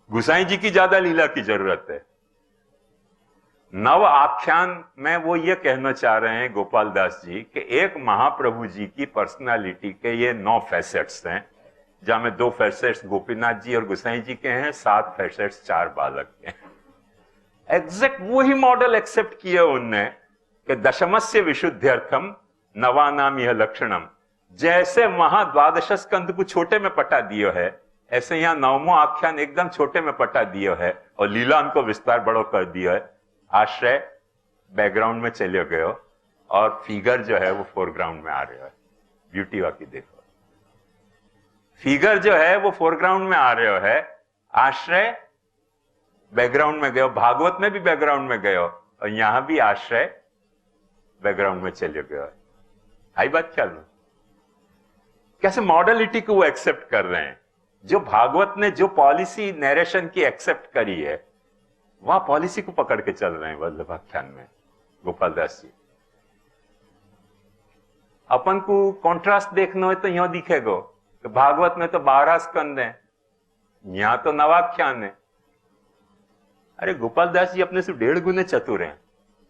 गुसाई जी की ज्यादा लीला की जरूरत है। नव आख्यान में वो ये कहना चाह रहे हैं गोपाल दास जी कि एक महाप्रभु जी की पर्सनालिटी के ये 9 फैसेट्स हैं, जहां में 2 फैसेट्स गोपीनाथ जी और गुसाई जी के हैं, 7 फैसेट्स 4 बालक के हैं। एग्जैक्ट वही मॉडल एक्सेप्ट किया उनने कि दशमस्य विशुद्ध्यर्थम नवानाम यह लक्षणम। जैसे वहां 12 स्कंद को छोटे में पटा दिया है, ऐसे यहां 9वां आख्यान एकदम छोटे में पटा दिया है और लीला उनको विस्तार बड़ो कर दिया है। आश्रय बैकग्राउंड में चले गए और फिगर जो है वो फोरग्राउंड में आ रहा है। ब्यूटी वाकी देखो, फिगर जो है वो फोरग्राउंड में आ रहा है, आश्रय बैकग्राउंड में गयो। भागवत में भी बैकग्राउंड में गयो और यहां भी आश्रय बैकग्राउंड में चले गयो। आई बात ख्याल में? कैसे मॉडलिटी को वो एक्सेप्ट कर रहे हैं। जो भागवत ने जो पॉलिसी नरेशन की एक्सेप्ट करी है, वह पॉलिसी को पकड़ के चल रहे हैं वल्लभाख्यान में गोपाल दास जी। अपन को कॉन्ट्रास्ट देखना हो तो यहां दिखेगा, तो भागवत में तो 12 स्कंद है, यहां तो नवाख्यान है। अरे गोपाल दास जी अपने से 1.5 गुने चतुर हैं।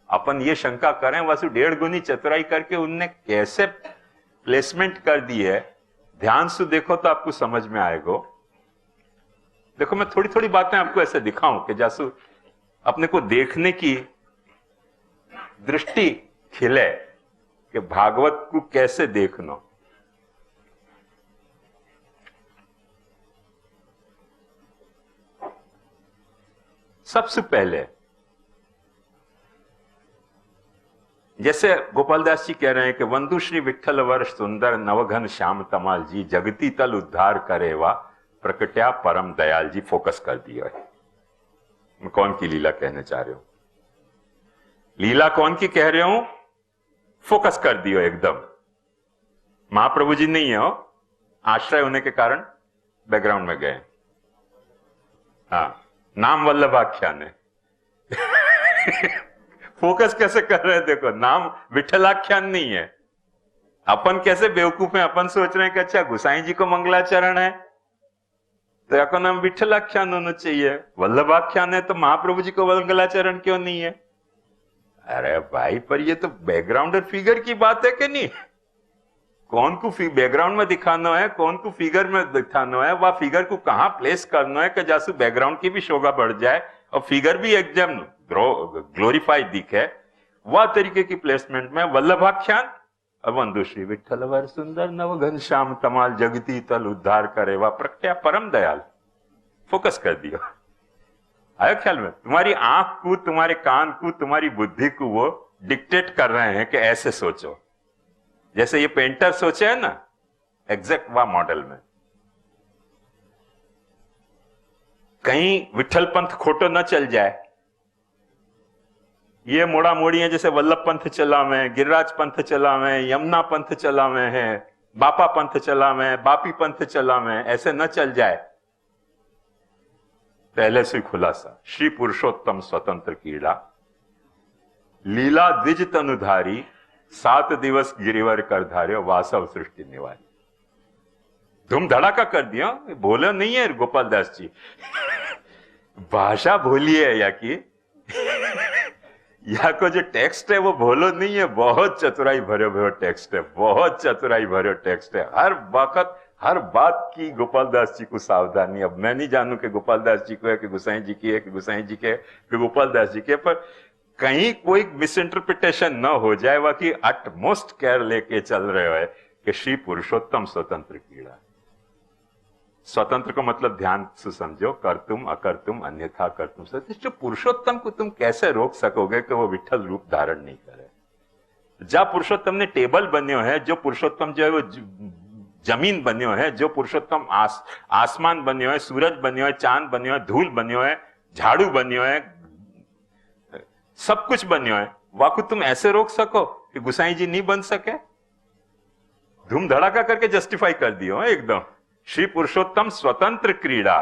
अपन ये शंका करें वह 1.5 गुनी चतुराई करके उनने कैसे प्लेसमेंट कर दी है, ध्यान से देखो तो आपको समझ में आएगा। देखो मैं थोड़ी थोड़ी बातें आपको ऐसे दिखाऊं कि जैसे अपने को देखने की दृष्टि खिले कि भागवत को कैसे देखना। सबसे पहले जैसे गोपाल दास जी कह रहे हैं कि वंदु श्री विठल वर्ष सुंदर नवघन श्याम तमाल जी, जगती तल उद्धार करे वा प्रकट्या परम दयाल जी। फोकस कर दिया है। मैं कौन की लीला कहने चाह रहे हूं, लीला कौन की कह रहे हूं, फोकस कर दियो एकदम। महाप्रभु जी नहीं है हो, आश्रय होने के कारण बैकग्राउंड में गए। हाँ, नाम वल्लभाख्यान है। फोकस कैसे कर रहे हैं देखो, नाम विठलाख्यान नहीं है। अपन कैसे बेवकूफ हैं, अपन सोच रहे हैं कि अच्छा गुसाई जी को मंगलाचरण है तो या को नाम विठलाख्यान होना चाहिए, वल्लभाख्यान है तो महाप्रभु जी को मंगलाचरण क्यों नहीं है। अरे भाई, पर ये तो बैकग्राउंड और फिगर की बात है कि नहीं। कौन को बैकग्राउंड में दिखाना है, कौन को फिगर में दिखाना है, वह फिगर को कहां प्लेस करना है कि जैसे बैकग्राउंड की भी शोभा बढ़ जाए और फिगर भी एकदम ग्लोरीफाइड दिखे, वह तरीके की प्लेसमेंट में वल्लभाख्यान और वंदु श्री विठल वर सुंदर नवघन श्याम तमाल, जगती तल उद्धार करे वा प्रकट्या परम दयाल। फोकस कर दिया। आया ख्याल में? तुम्हारी आंख को, तुम्हारे कान को, तुम्हारी बुद्धि को वो डिक्टेट कर रहे हैं कि ऐसे सोचो, जैसे ये पेंटर सोचे है ना, एग्जैक्ट वह मॉडल में। कहीं विठल पंथ खोटो न चल जाए। ये मोड़ा मोड़ी है, जैसे वल्लभ पंथ चला में, गिरिराज पंथ चला में, यमुना पंथ चला में है, बापा पंथ चला में, बापी पंथ चला में, ऐसे न चल जाए। पहले से खुलासा, श्री पुरुषोत्तम स्वतंत्र कीड़ा, लीला द्विज तनुधारी, 7 दिवस गिरिवर कर धार्यो, वासव सृष्टि निवारी। धूम धड़ाका कर दिया, बोले नहीं है गोपाल दास जी। भाषा भोली है या की या को जो टेक्स्ट है वो भोलो नहीं है, बहुत चतुराई भरे भरे टेक्स्ट है, बहुत चतुराई भरे टेक्स्ट है। हर वक्त हर बात की गोपाल दास जी को सावधानी। अब मैं नहीं जानू कि गोपाल दास जी को है कि गुसाई जी की है कि गुसाई जी के कि गोपाल दास जी के, पर कहीं कोई मिस इंटरप्रिटेशन न हो जाए, वह की अटमोस्ट केयर लेके चल रहे हो कि श्री पुरुषोत्तम स्वतंत्र कीड़ा। स्वतंत्र को मतलब ध्यान से समझो, कर तुम अकर तुम अन्यथा कर तुम। जो पुरुषोत्तम को तुम कैसे रोक सकोगे कि वो विठल रूप धारण नहीं करे। जब पुरुषोत्तम ने टेबल बन्यो है, जो पुरुषोत्तम जो है वो जमीन बन्यो है, जो पुरुषोत्तम आसमान बन्यो है, सूरज बन्यो है, चांद बन्यो है, धूल बन्यो है, झाड़ू बन्यो है, सब कुछ बन्यो है, वाकु तुम ऐसे रोक सको कि गुसाई जी नहीं बन सके। धूम धड़ाका करके जस्टिफाई कर दियो एकदम। श्री पुरुषोत्तम स्वतंत्र क्रीड़ा।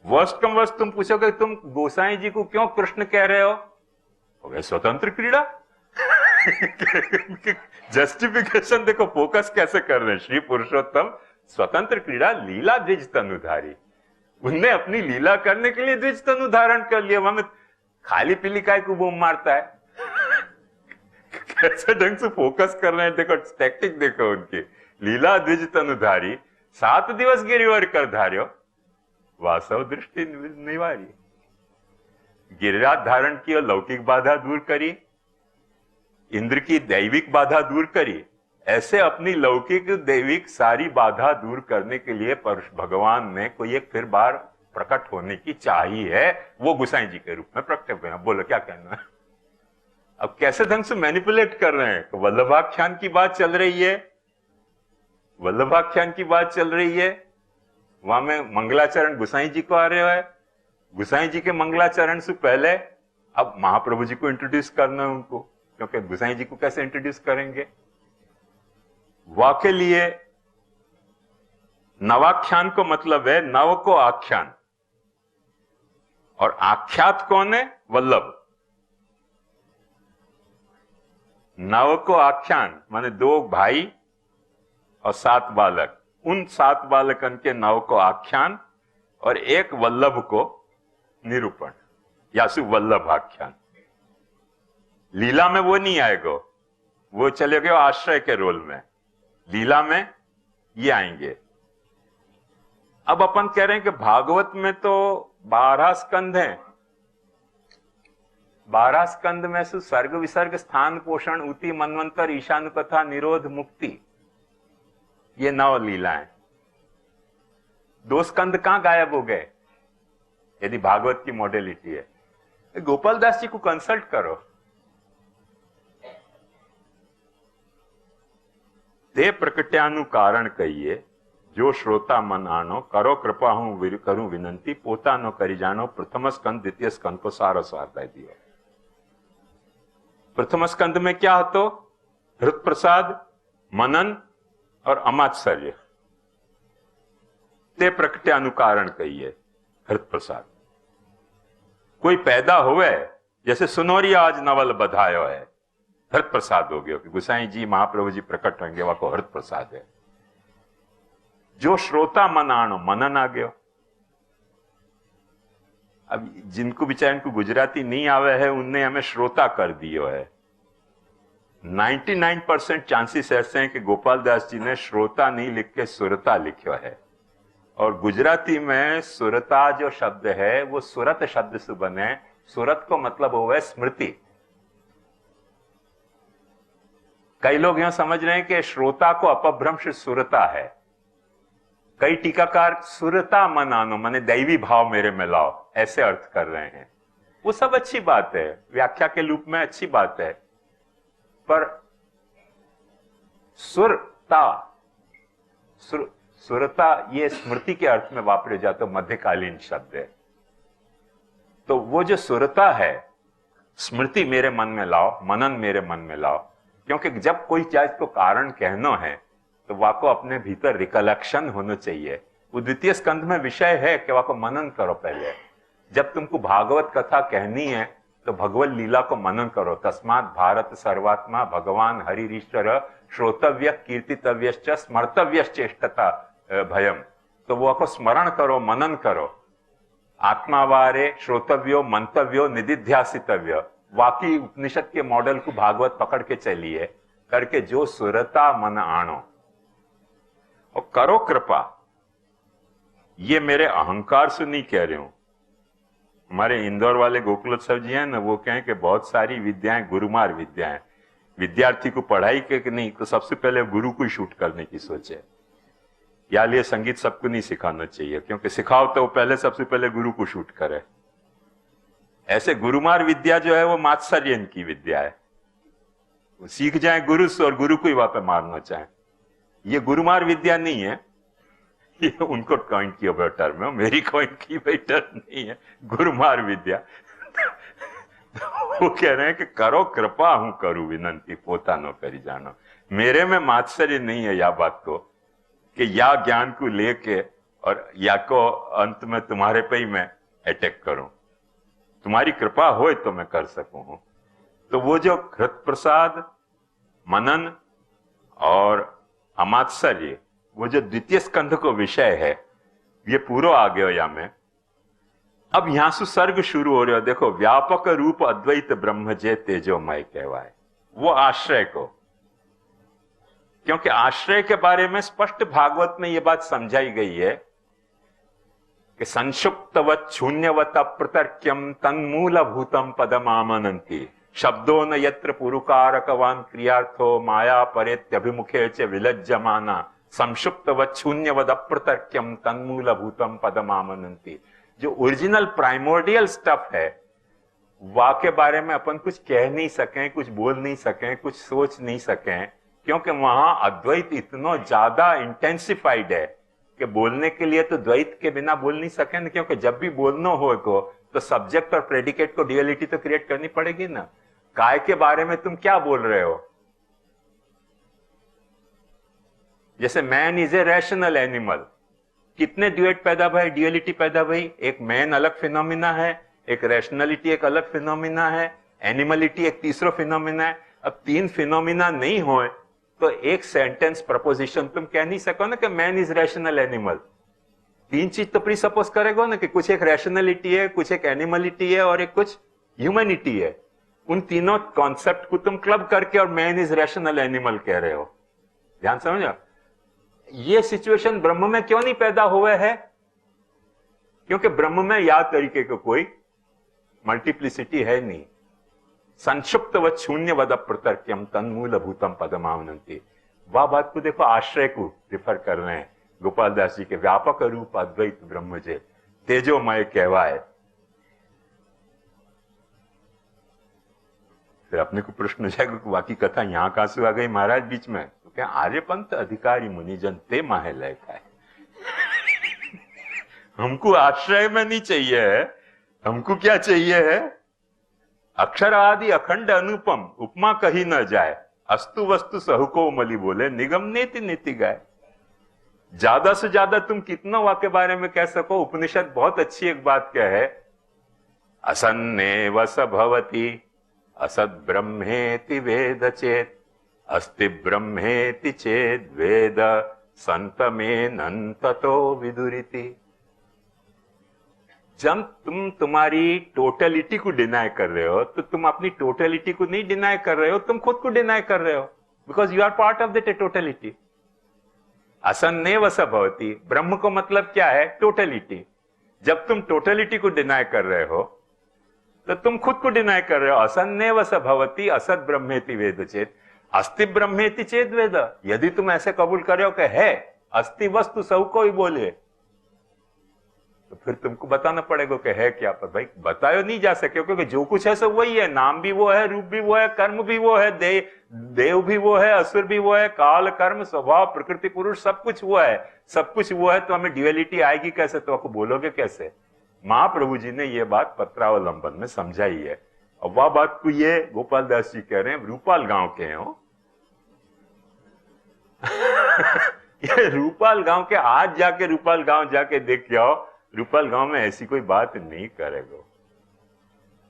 वर्स्ट कम वर्स्ट तुम पूछोगे तुम गोसाई जी को क्यों कृष्ण कह रहे हो गए स्वतंत्र क्रीड़ा। जस्टिफिकेशन देखो, फोकस कैसे कर रहे हैं। श्री पुरुषोत्तम स्वतंत्र क्रीड़ा, लीला द्विज तनुधारी। उनने अपनी लीला करने के लिए द्विज तनु धारण कर लिया। वहां खाली पीली काय को बूम मारता है। कैसे ढंग से फोकस कर रहे हैं देखो, टैक्टिक देखो उनकी। लीला द्विज तनुधारी, 7 दिवस गिरिवर कर धार्यो, वासव दृष्टि निवारी। गिरिराज धारण की और लौकिक बाधा दूर करी, इंद्र की दैविक बाधा दूर करी। ऐसे अपनी लौकिक दैविक सारी बाधा दूर करने के लिए भगवान ने कोई एक फिर बार प्रकट होने की चाहिए है। वो गुसाई जी के रूप में प्रकट हुए हैं। बोलो क्या कहना है? अब कैसे ढंग से मैनिपुलेट कर रहे हैं? वल्लभाख्यान की बात चल रही है, वल्लभाख्यान की बात चल रही है, वहां में मंगलाचरण गुसाई जी को आ रहे है, गुसाई जी के मंगलाचरण से पहले अब महाप्रभु जी को इंट्रोड्यूस करना है उनको, क्योंकि गुसाई जी को कैसे इंट्रोड्यूस करेंगे? वाह के लिए नवाख्यान को मतलब है नव को आख्यान, और आख्यात कौन है? वल्लभ। नव को आख्यान माने 2 भाई और 7 बालक, उन 7 बालकन के नव को आख्यान और एक वल्लभ को निरूपण, या वल्लभ आख्यान। लीला में वो नहीं आएगा, वो चले गए आश्रय के रोल में, लीला में ये आएंगे। अब अपन कह रहे हैं कि भागवत में तो 12 स्कंध हैं, 12 स्कंद में से सर्ग विसर्ग स्थान पोषण उति मनवंतर ईशान कथा निरोध मुक्ति, ये 9 लीलाएं। 2 स्कंद कहां गायब हो गए यदि भागवत की मॉडलिटी है? गोपाल दास जी को कंसल्ट करो। ते प्रकट्यानु कारण कहिए जो श्रोता मन आनो, करो कृपा हूं करूं विनंती, पोता नो करी जानो, प्रथम स्कंद द्वितीय स्कंद को सारो सार दे दिया। प्रथम स्कंद में क्या होतो? हृत प्रसाद, मनन और अमात्सर्य। ते प्रकट्यानु कारण कहिए हृत प्रसाद। कोई पैदा हुए, जैसे सुनोरी आज नवल बधायो है, हृत प्रसाद हो गया कि गुसाई जी महाप्रभु जी प्रकट होंगे, वह को हृत प्रसाद है। जो श्रोता मन आनो, मनन आ गयो। अब जिनको बेचारे को गुजराती नहीं आवे है, उनने हमें श्रोता कर दियो है। 99% चांसेस ऐसे हैं कि गोपाल दास जी ने श्रोता नहीं लिख के सुरता लिखो है, और गुजराती में सुरता जो शब्द है वो सुरत शब्द से बने। सुरत को मतलब हुआ स्मृति। कई लोग यहां समझ रहे हैं कि श्रोता को अपभ्रंश सुरता है। कई टीकाकार सुरता मन आनो माने दैवी भाव मेरे में लाओ, ऐसे अर्थ कर रहे हैं। वो सब अच्छी बात है, व्याख्या के रूप में अच्छी बात है, पर सुरता ये स्मृति के अर्थ में वापरे जाते मध्यकालीन शब्द है। तो वो जो सुरता है, स्मृति मेरे मन में लाओ, मनन मेरे मन में लाओ, क्योंकि जब कोई चीज को कारण कहना है तो वाको अपने भीतर रिकलेक्शन होना चाहिए। वो द्वितीय स्कंध में विषय है कि वाको मनन करो पहले। जब तुमको भागवत कथा कहनी है तो भगवत लीला को मनन करो। तस्मात् भारत सर्वात्मा भगवान हरिश्वर श्रोतव्य कीर्तितव्यश्च स्मर्तव्यश्चेष्टता भयम। तो वो को स्मरण करो, मनन करो। आत्मावारे श्रोतव्यो मंतव्यो निदिध्यासितव्य। वाकी उपनिषद के मॉडल को भागवत पकड़ के चलिए, करके जो सुरता मन आनो और करो कृपा। ये मेरे अहंकार से नहीं कह रहे हूं। हमारे इंदौर वाले गोकुलोत्सव जी हैं ना, वो कहें कि बहुत सारी विद्याएं गुरुमार विद्याएं, विद्यार्थी को पढ़ाई के नहीं तो सबसे पहले गुरु को शूट करने की सोचे। या लिए संगीत सबको नहीं सिखाना चाहिए, क्योंकि सिखाओ तो वो पहले सबसे पहले गुरु को शूट करे। ऐसे गुरुमार विद्या जो है वो मात्सर्य की विद्या है। वो सीख जाए गुरु से और गुरु को ही वहां पे मारना चाहे। ये गुरुमार विद्या नहीं है, ये उनको कॉइन की टर्म है, मेरी कॉइन की टर्म नहीं है, गुरुमार विद्या। वो कह रहे हैं कि करो कृपा हूं करूं विनंती, पोता नो करी जानो। मेरे में मात्सर्य नहीं है या बात को कि या ज्ञान को लेके और या को अंत में तुम्हारे पे ही मैं अटैक करूं। तुम्हारी कृपा हो तो मैं कर सकूं। तो वो जो हृत प्रसाद, मनन और अमात्सर्य, वो जो द्वितीय स्कंध को विषय है, ये पूरा आ गया या में। अब यहां से सर्ग शुरू हो रहा है। देखो, व्यापक रूप अद्वैत ब्रह्म जय तेजोमय कहवाए, वो आश्रय को। क्योंकि आश्रय के बारे में स्पष्ट भागवत में यह बात समझाई गई है कि संक्षुप्तवत शून्यवत अप्रतर्क्यम तन्मूलभूतम पदमामनन्ति शब्दो न यत्र पुरुकारकवान क्रियार्थो माया परेत्यभिमुखे च विलज्जमाना संक्षुप्तवत शून्यवत अप्रतर्क्यम तन्मूलभूतम पदमामनन्ति। जो ओरिजिनल प्राइमोर्डियल स्टफ है वा के बारे में अपन कुछ कह नहीं सकें, कुछ बोल नहीं सकें, कुछ सोच नहीं सकें, क्योंकि वहां अद्वैत इतना ज्यादा इंटेंसिफाइड है कि बोलने के लिए तो द्वैत के बिना बोल नहीं सके ना, क्योंकि जब भी बोलना हो तो सब्जेक्ट और प्रेडिकेट को ड्यूअलिटी तो क्रिएट करनी पड़ेगी ना। काय के बारे में तुम क्या बोल रहे हो? जैसे man is a rational animal, कितने ड्यूएट पैदा भई, ड्यूअलिटी पैदा भई। एक मैन अलग फिनोमिना है, एक रैशनलिटी एक अलग फिनोमिना है, एनिमलिटी एक तीसरा फिनोमिना है। अब तीन फिनोमिना नहीं हो तो एक सेंटेंस प्रपोजिशन तुम कह नहीं सको ना कि मैन इज रैशनल एनिमल। तीन चीज तो प्री सपोज करेगा ना कि कुछ एक रैशनलिटी है, कुछ एक एनिमलिटी है और एक कुछ ह्यूमैनिटी है। उन तीनों कॉन्सेप्ट को तुम क्लब करके और मैन इज रैशनल एनिमल कह रहे हो। ध्यान समझो, ये सिचुएशन ब्रह्म में क्यों नहीं पैदा हुए है? क्योंकि ब्रह्म में या तरीके का कोई मल्टीप्लिसिटी है नहीं। संक्षिप्त व शून्य वद प्रतर्क्यम तन्मूल भूतम पदमावनंती। वह बात को देखो, आश्रय को रिफर कर रहे हैं गोपाल दास जी के। व्यापक रूप अद्वैत ब्रह्म जे तेजोमय कहवाए। फिर अपने को प्रश्न हो जाएगा कि बाकी कथा यहां कहां से आ गई महाराज बीच में? तो क्या आर्यपंथ अधिकारी मुनिजन ते माहे लय है। हमको आश्रय में नहीं चाहिए है, हमको क्या चाहिए है? अक्षर आदि अखंड अनुपम, उपमा कही न जाए। अस्तु वस्तु सहको मली बोले, निगम नेति नीति गाय। ज्यादा से ज्यादा तुम कितना वाक्य बारे में कह सको। उपनिषद बहुत अच्छी एक बात क्या है, असन्नेव स भवति असद ब्रह्मेति वेद चेत, अस्ति ब्रह्मेति चेद वेद संतमेनं ततो विदुरिति। जब तुम तुम्हारी टोटलिटी को डिनाई कर रहे हो तो तुम अपनी टोटलिटी को नहीं डिनाई कर रहे हो, तुम खुद को डिनाई कर रहे हो, because you are part of the totality. असन्नेव स भवति, ब्रह्म को मतलब क्या है? टोटलिटी। जब तुम टोटलिटी को डिनाई कर रहे हो तो तुम खुद को डिनाई कर रहे हो। असन्नेव स भवति असद ब्रह्मेति वेद चेत, अस्ति ब्रह्मेति चेत वेद। यदि तुम ऐसे कबूल कर रहे हो कि है अस्ति वस्तु सब कोई बोले, तो फिर तुमको बताना पड़ेगा कि है क्या। पर भाई बतायो नहीं जा सके, क्योंकि जो कुछ है सब वही है। नाम भी वो है, रूप भी वो है, कर्म भी वो है, देव भी वो है, असुर भी वो है, काल कर्म स्वभाव प्रकृति पुरुष सब कुछ वो है। सब कुछ वो है तो हमें ड्यूअलिटी आएगी कैसे? तो आपको बोलोगे कैसे? महाप्रभु जी ने ये बात पत्रावलंबन में समझाई है। और वह बात को ये गोपाल दास जी कह रहे हैं, रूपाल गांव के हो। ये रूपाल गांव के, आज जाके रूपाल गांव जाके देख के आओ, रूपाल गांव में ऐसी कोई बात नहीं करेगो।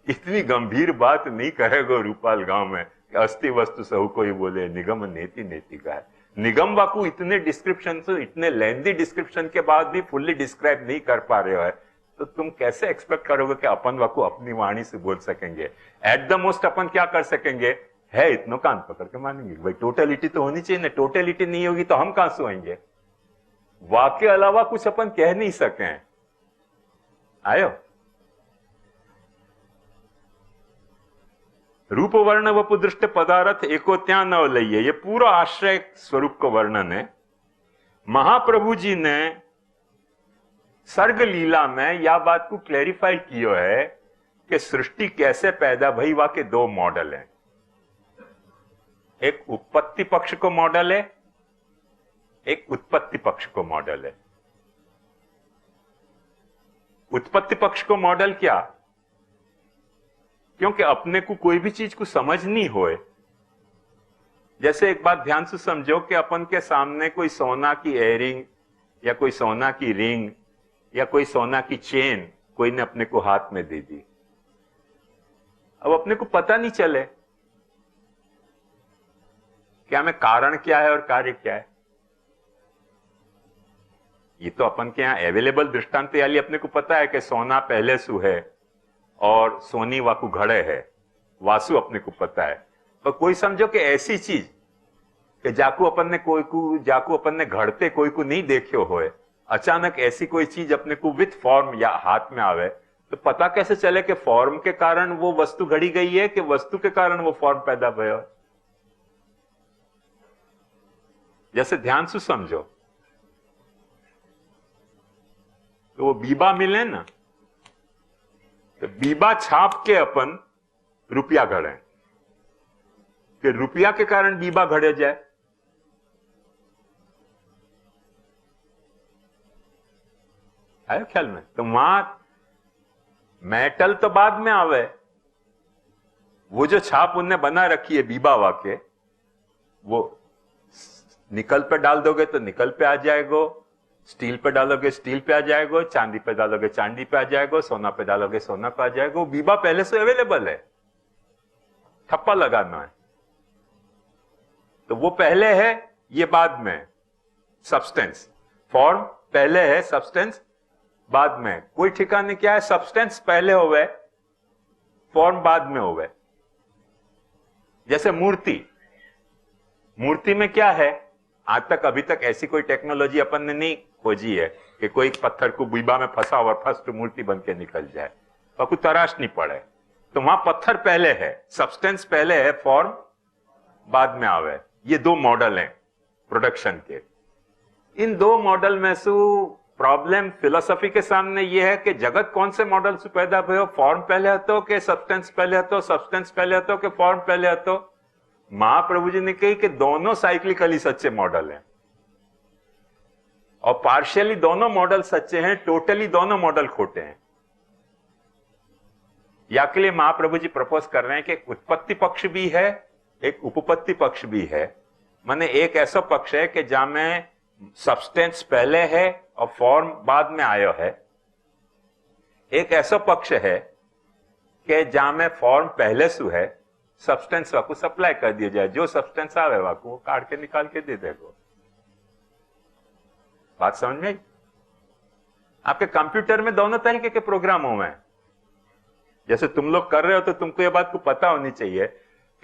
इतनी गंभीर बात नहीं करेगो रूपाल गांव में कि अस्ति वस्तु सहु कोई बोले, निगम नेति नेति का है। निगम वाकु इतने डिस्क्रिप्शन से, इतने लेंथी डिस्क्रिप्शन के बाद भी फुल्ली डिस्क्राइब नहीं कर पा रहे हो है, तो तुम कैसे एक्सपेक्ट करोगे कि अपन वाकु अपनी वाणी से बोल सकेंगे? एट द मोस्ट अपन क्या कर सकेंगे? है इतना कान पकड़ के मानेंगे। भाई टोटलिटी तो होनी चाहिए ना, टोटलिटी नहीं होगी तो हम कहां से होंगे? वाक्य अलावा कुछ अपन कह नहीं सके। आयो, रूप वर्ण वपु दृष्ट पदार्थ एको त्या न लइए, ये पूरा आश्रय स्वरूप का वर्णन है। महाप्रभु जी ने सर्ग लीला में यह बात को क्लैरिफाई किया है कि सृष्टि कैसे पैदा भई। वहां के दो मॉडल हैं, एक उत्पत्ति पक्ष को मॉडल है, एक उत्पत्ति पक्ष को मॉडल है। उत्पत्ति पक्ष को मॉडल क्या? क्योंकि अपने को कोई भी चीज को समझ नहीं होए। जैसे एक बात ध्यान से समझो कि अपन के सामने कोई सोना की एयरिंग या कोई सोना की रिंग या कोई सोना की चेन कोई ने अपने को हाथ में दे दी। अब अपने को पता नहीं चले क्या में कारण क्या है और कार्य क्या है। ये तो अपन के यहां अवेलेबल दृष्टांत याली अपने को पता है कि सोना पहले सु है और सोनी वाकू घड़े है, वासु अपने को पता है। पर कोई समझो कि ऐसी चीज कि जाकू अपन ने घड़ते कोई को नहीं देखियो होए, अचानक ऐसी कोई चीज अपने को विथ फॉर्म या हाथ में आवे, तो पता कैसे चले कि फॉर्म के कारण वो वस्तु घड़ी गई है कि वस्तु के कारण वो फॉर्म पैदा हुआ? जैसे ध्यान से समझो तो वो बीबा मिले ना, तो बीबा छाप के अपन रुपया घड़े कि रुपया के कारण बीबा घड़े जाए। आयो ख्याल में? तो वहां मेटल तो बाद में आवे, वो जो छाप उनने बना रखी है बीबा वाके, वो निकल पे डाल दोगे तो निकल पे आ जाएगा, स्टील पे डालोगे स्टील पे आ जाएगा, चांदी पे डालोगे चांदी पे आ जाएगा, सोना पे डालोगे सोना पे आ जाएगा। वो बीबा पहले से अवेलेबल है, ठप्पा लगाना है। तो वो पहले है, ये बाद में। सब्सटेंस, फॉर्म पहले है, सब्सटेंस बाद में। कोई ठिकाने क्या है, सब्सटेंस पहले होवे, फॉर्म बाद में होवे। जैसे मूर्ति, मूर्ति में क्या है, आज तक अभी तक ऐसी कोई टेक्नोलॉजी अपन ने नहीं खोजी है कि कोई पत्थर को बीबा में फंसा और फर्स्ट मूर्ति बन के निकल जाए और कोई तराश नहीं पड़े। तो वहां पत्थर पहले है, सब्सटेंस पहले है, फॉर्म बाद में आवे। ये दो मॉडल हैं प्रोडक्शन के। इन दो मॉडल में से प्रॉब्लम फिलोसफी के सामने यह है कि जगत कौन से मॉडल से पैदा हुए, फॉर्म पहले हतो कि सब्सटेंस पहले हतो, सब्सटेंस पहले हतो कि फॉर्म पहले हतो। महाप्रभु जी ने कही कि दोनों साइक्लिकली सच्चे मॉडल हैं और पार्शियली दोनों मॉडल सच्चे हैं, टोटली दोनों मॉडल खोटे हैं। या के लिए महाप्रभु जी प्रपोज कर रहे हैं कि एक उत्पत्ति पक्ष भी है, एक उपपत्ति पक्ष भी है। माने एक ऐसा पक्ष है कि जहां में सब्सटेंस पहले है और फॉर्म बाद में आयो है। एक ऐसा पक्ष है कि जहां में फॉर्म पहले से है, सब्सटेंस वाको सप्लाई कर दिया जाए, जो सब्सटेंस आवे वाको वो काट के निकाल के दे देगा। बात समझ में आई? आपके कंप्यूटर में दोनों तरीके के प्रोग्राम हुए हैं। जैसे तुम लोग कर रहे हो तो तुमको ये बात को पता होनी चाहिए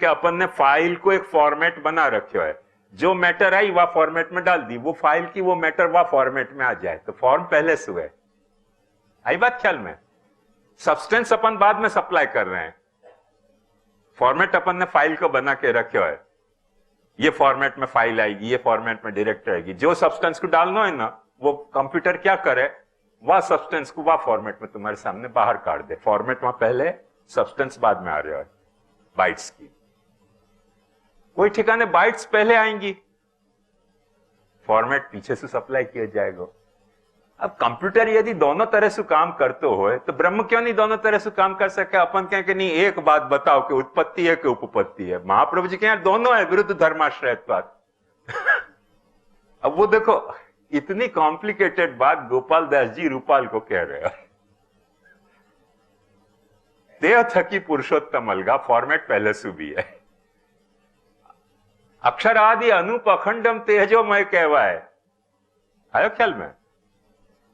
कि अपन ने फाइल को एक फॉर्मेट बना रखे है, जो मैटर आई वह फॉर्मेट में डाल दी, वो फाइल की वो मैटर वह फॉर्मेट में आ जाए, तो फॉर्म पहले से है। आई बात ख्याल में? सब्सटेंस अपन बाद में सप्लाई कर रहे हैं, फॉर्मेट अपन ने फाइल को बना के रखे है। ये फॉर्मेट में फाइल आएगी, ये फॉर्मेट में डायरेक्ट आएगी। जो सब्सटेंस को डालना है ना, वो कंप्यूटर क्या करे, वह सब्सटेंस को वह फॉर्मेट में तुम्हारे सामने बाहर काट दे। फॉर्मेट वहां पहले, सब्सटेंस बाद में आ रहा है, बाइट्स की। कोई ठिकाने बाइट्स पहले आएंगी, फॉर्मेट पीछे से सप्लाई किया जाएगा। अब कंप्यूटर यदि दोनों तरह से काम करते हो तो ब्रह्म क्यों नहीं दोनों तरह से काम कर सके? अपन कहें कि नहीं, एक बात बताओ कि उत्पत्ति है कि उपपत्ति है। महाप्रभु जी के यहां दोनों है, विरुद्ध धर्माश्रयत्व। अब वो देखो, इतनी कॉम्प्लिकेटेड बात गोपाल दास जी रूपाल को कह रहे हैं। देह थकी पुरुषोत्तम अलगा, फॉर्मेट पहले से भी है। अक्षर आदि अनूप अखंडम तेजोमय कहवाए। आयो ख्याल में?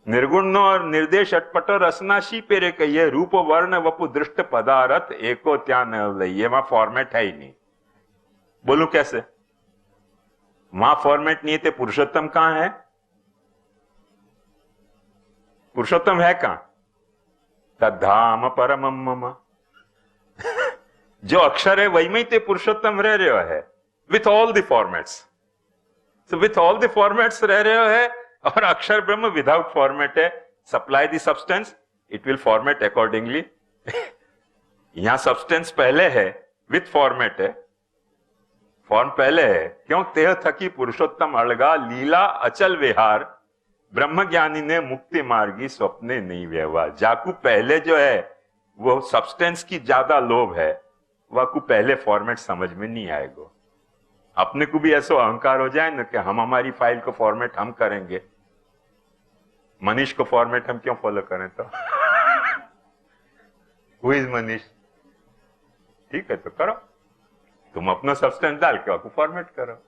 निर्गुण और निर्देश अटपटो रसनाशी पेरे कहिए, रूप वर्ण वपु दृष्ट पदार्थ एको त्या न लइए। वहां फॉर्मेट है ही नहीं। बोलू कैसे? वहां फॉर्मेट नहीं है तो पुरुषोत्तम कहां है? पुरुषोत्तम है कहां? तद्धाम परमम मम। जो अक्षर है वही में ते पुरुषोत्तम रह रहे है, with all the formats. So with all the formats रह रहे है, और अक्षर ब्रह्म विदाउट फॉर्मेट है। Supply the substance, it will format accordingly. यहां सब्सटेंस पहले है, विथ फॉर्मेट है, फॉर्म पहले है। क्यों? तेह थकी पुरुषोत्तम अलगा, लीला अचल विहार, ब्रह्म ज्ञानी ने मुक्ति मार्गी, स्वप्ने नहीं व्यवहार। जाकू पहले जो है वो सब्सटेंस की ज्यादा लोभ है, वह को पहले फॉर्मेट समझ में नहीं आएगा। अपने को भी ऐसा अहंकार हो जाए ना कि हम हमारी फाइल को फॉर्मेट हम करेंगे, मनीष को फॉर्मेट हम क्यों फॉलो करें? तो हु इज मनीष? ठीक है तो करो, तुम अपना सब्सटेंस डाल के आपको फॉर्मेट करो।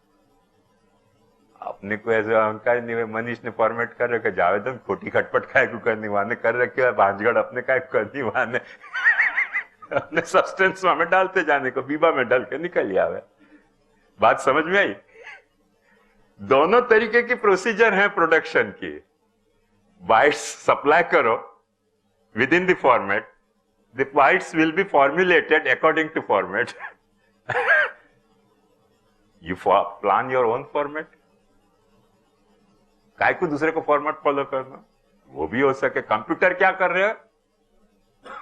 अपने को ऐसा अहंकार नहीं, मनीष ने फॉर्मेट कर रखे, जावेदन खोटी खटपट काय को करनी वाने कर रखे, भांजगढ़ अपने काय करनी वाने अपने सब्सटेंस में डालते जाने को, बीबा में डाल के निकल आवे। बात समझ में आई? दोनों तरीके की प्रोसीजर है प्रोडक्शन की। बाइट्स सप्लाई करो within the format, the bytes will be formulated according to format. You plan your own format. काय को दूसरे को फॉर्मेट फॉलो करना? वो भी हो सके। कंप्यूटर क्या कर रहे हैं?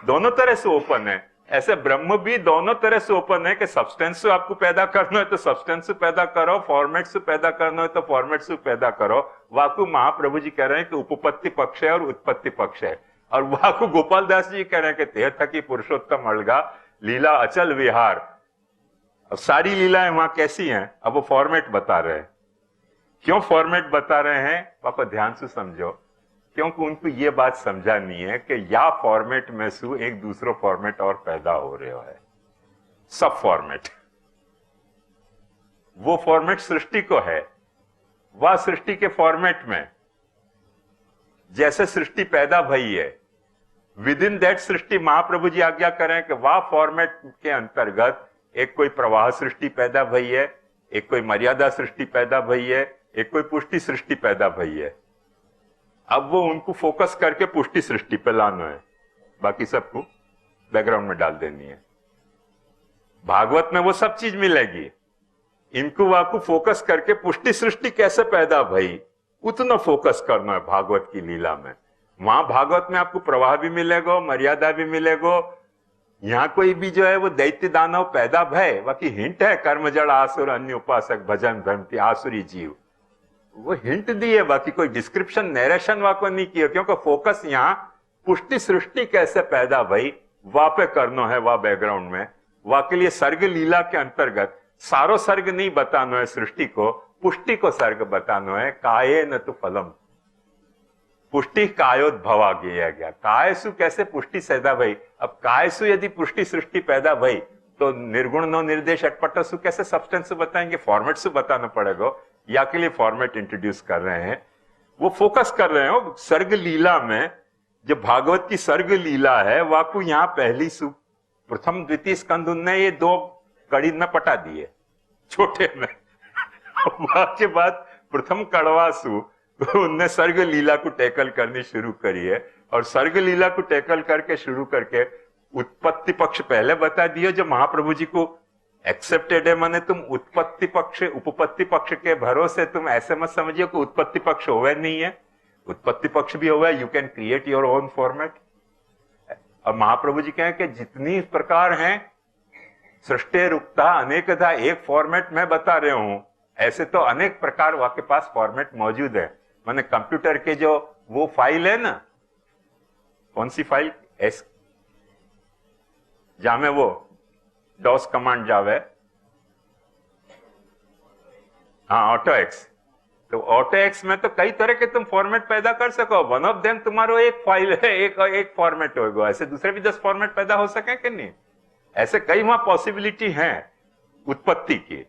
दोनों तरह से ओपन है। ऐसे ब्रह्म भी दोनों तरह से ओपन है कि सब्सटेंस से आपको पैदा करना है तो सब्सटेंस से पैदा करो, फॉर्मेट से पैदा करना है तो फॉर्मेट से पैदा करो। वाकु महाप्रभु जी कह रहे हैं कि उपपत्ति पक्ष है और उत्पत्ति पक्ष है, और वाकु गोपाल दास जी कह रहे हैं कि तेह थकी पुरुषोत्तम अलगा लीला अचल विहार। अब सारी लीलाएं वहां कैसी हैं, अब वो फॉर्मेट बता रहे हैं। क्यों फॉर्मेट बता रहे हैं पापा, ध्यान से समझो, क्योंकि उनको ये बात समझा नहीं है कि या फॉर्मेट में से एक दूसरो फॉर्मेट और पैदा हो रहे है, सब फॉर्मेट। वो फॉर्मेट सृष्टि को है, वह सृष्टि के फॉर्मेट में जैसे सृष्टि पैदा भई है, विद इन दैट सृष्टि महाप्रभु जी आज्ञा करें कि वह फॉर्मेट के अंतर्गत एक कोई प्रवाह सृष्टि पैदा भई है, एक कोई मर्यादा सृष्टि पैदा भई है, एक कोई पुष्टि सृष्टि पैदा भई है। अब वो उनको फोकस करके पुष्टि सृष्टि पे लाना है, बाकी सबको बैकग्राउंड में डाल देनी है। भागवत में वो सब चीज मिलेगी, इनको वाकू फोकस करके पुष्टि सृष्टि कैसे पैदा भई उतना फोकस करना है भागवत की लीला में। वहां भागवत में आपको प्रवाह भी मिलेगा, मर्यादा भी मिलेगा। यहां कोई भी जो है वो दैत्य दानव पैदा भय, बाकी हिंट है कर्मजड़ आसुर अन्य उपासक भजन धर्मती आसुरी जीव, वो हिंट दिए, बाकी कोई डिस्क्रिप्शन नरेशन वाको नहीं किया, क्योंकि फोकस यहाँ पुष्टि सृष्टि कैसे पैदा भई वहां पे करना है, वह बैकग्राउंड में। वहां के लिए सर्ग लीला के अंतर्गत सारो सर्ग नहीं बताना है सृष्टि को, पुष्टि को सर्ग बताना है। काये न तो फलम पुष्टि कायोद्भवा किया गया, कायसु कैसे पुष्टि पैदा भई। अब कायसु यदि पुष्टि सृष्टि पैदा भई तो निर्गुण नो निर्देश अटपटसु कैसे सब्सटेंस से बताएंगे, फॉर्मेट से बताना पड़ेगा। या के लिए फॉर्मेट इंट्रोड्यूस कर रहे हैं, वो फोकस कर रहे हो सर्ग लीला में। जो भागवत की सर्ग लीला है वाकु यहां पहली प्रथम द्वितीय स्कंद उनने ये दो कड़ी में पटा दिए छोटे में वहां के बाद प्रथम कड़वासु उनने सर्ग लीला को टैकल करनी शुरू करी है, और सर्ग लीला को टैकल करके शुरू करके उत्पत्ति पक्ष पहले बता दिया जो महाप्रभु जी को एक्सेप्टेड है। माने तुम उत्पत्ति पक्ष उपपत्ति पक्ष के भरोसे तुम ऐसे मत समझिए कि उत्पत्ति पक्ष होवे नहीं है, उत्पत्ति पक्ष भी होवे, you can create your own format. अब महाप्रभु जी कहें कि जितनी प्रकार हैं सृष्टि रूपता अनेकधा, एक फॉर्मेट में बता रहे हूं, ऐसे तो अनेक प्रकार वहां के पास फॉर्मेट मौजूद है। माने कंप्यूटर के जो वो फाइल है ना, कौन सी फाइल, एस जामे वो डॉस कमांड जावे, हाँ ऑटो एक्स, तो ऑटो एक्स में तो कई तरह के तुम फॉर्मेट पैदा कर सको। वन ऑफ देम तुम्हारो एक फाइल है, एक फॉर्मेट होगा, ऐसे दूसरे भी 10 फॉर्मेट पैदा हो सके कि नहीं। ऐसे कई वहां पॉसिबिलिटी हैं उत्पत्ति की,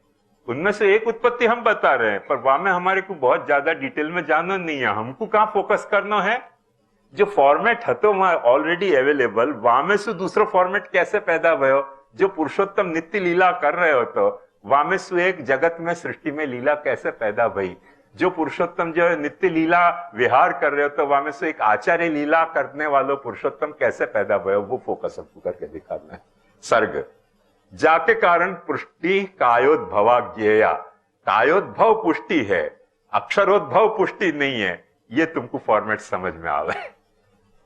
उनमें से एक उत्पत्ति हम बता रहे हैं, पर वहां में हमारे को बहुत ज्यादा डिटेल में जानना नहीं है। हमको कहां फोकस करना है, जो फॉर्मेट है तो वहां ऑलरेडी अवेलेबल, वहां में से दूसरा फॉर्मेट कैसे पैदा भयो, जो पुरुषोत्तम नित्य लीला कर रहे हो तो वहां में से एक जगत में सृष्टि में लीला कैसे पैदा भई, जो पुरुषोत्तम जो नित्य लीला विहार कर रहे हो तो वहां में से एक आचार्य लीला करने वालों पुरुषोत्तम कैसे पैदा भयो, वो फोकस हमको करके दिखाना है। सर्ग जाके कारण पुष्टि कायोद्भवा ज्ञेया, कायोद्भव पुष्टि है, अक्षरोद्भव पुष्टि नहीं है, ये तुमको फॉर्मेट समझ में आवे।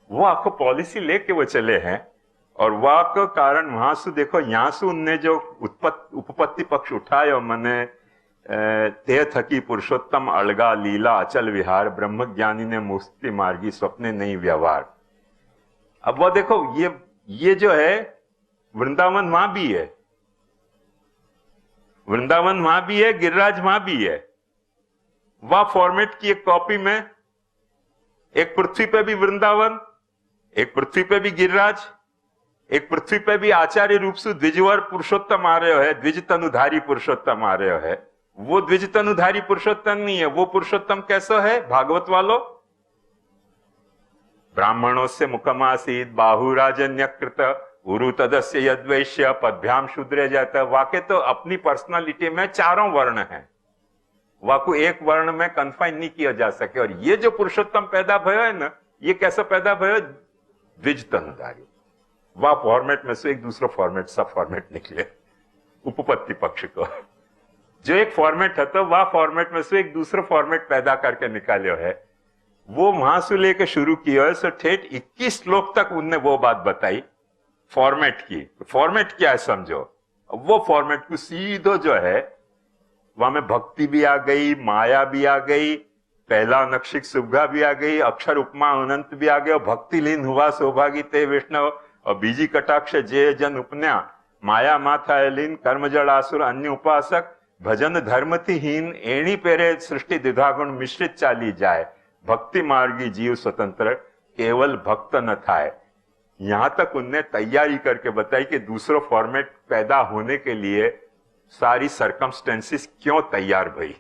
वो आपको पॉलिसी लेके वो चले हैं, और वह का कारण वहां से देखो, यहां से उनने जो उपपत्ति पक्ष उठाया, मैंने ते थकी पुरुषोत्तम अलगा लीला अचल विहार, ब्रह्म ज्ञानी ने मुक्ति मार्गी स्वप्ने नहीं व्यवहार। अब वह देखो ये जो है वृंदावन वहां भी है, वृंदावन वहां भी है, गिरिराज वहां भी है। वह फॉर्मेट की एक कॉपी में एक पृथ्वी पे भी वृंदावन, एक पृथ्वी पे भी गिरिराज, एक पृथ्वी पे भी आचार्य रूप से द्विजवर पुरुषोत्तम आ रहे है, द्विज तनुधारी पुरुषोत्तम आ रहे है। वो द्विज तनुधारी पुरुषोत्तम नहीं है, वो पुरुषोत्तम कैसा है भागवत वालों, ब्राह्मणों से मुखमासीत बाहुराजन्यकृत उरु तदस्य यद्वैश्य पदभ्याम शूद्रे जाता। वाके तो अपनी पर्सनालिटी में चारों वर्ण हैं, वाकु एक वर्ण में कन्फाइन नहीं किया जा सके। और ये जो पुरुषोत्तम पैदा भयो है ना, ये कैसा पैदा भयो, द्विज तनुधारी। वह फॉर्मेट में से एक दूसरा फॉर्मेट सब फॉर्मेट निकले उपपत्ति पक्ष को, जो एक फॉर्मेट है तो वह फॉर्मेट में से एक दूसरा फॉर्मेट पैदा करके निकाले है। वो वहां से लेकर शुरू किया है, सो ठेठ 21 श्लोक तक उनने वो बात बताई फॉर्मेट की। फॉर्मेट क्या है समझो, वो फॉर्मेट को सीधो जो है वहां में भक्ति भी आ गई, माया भी आ गई, पहला नक्षिक सुभगा भी आ गई, अक्षर उपमा अनंत भी आ गया, भक्ति लीन हुआ सौभागी ते विष्णु, और बीजी कटाक्ष जे जन उपन्या माया माथा लीन कर्मजड़ आसुर अन्य उपासक भजन धर्मથી हीन एणी पेरे सृष्टि द्विधागुण मिश्रित चाली जाए, भक्ति मार्गी जीव स्वतंत्र केवल भक्त न थाए। यहां तक उनने तैयारी करके बताई कि दूसरा फॉर्मेट पैदा होने के लिए सारी सरकमस्टेंसेस क्यों तैयार भई।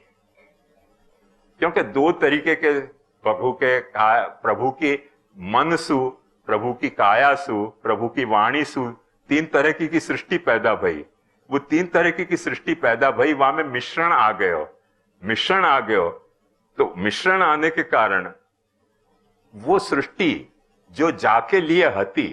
क्योंकि दो तरीके के प्रभु की मन सु, प्रभु की काया सु, प्रभु की वाणी सु, तीन तरह की सृष्टि पैदा भई। वो तीन तरह की सृष्टि पैदा भई, वहां में मिश्रण आ गयो, मिश्रण आ गयो। तो मिश्रण आने के कारण वो सृष्टि जो जाके लिए हती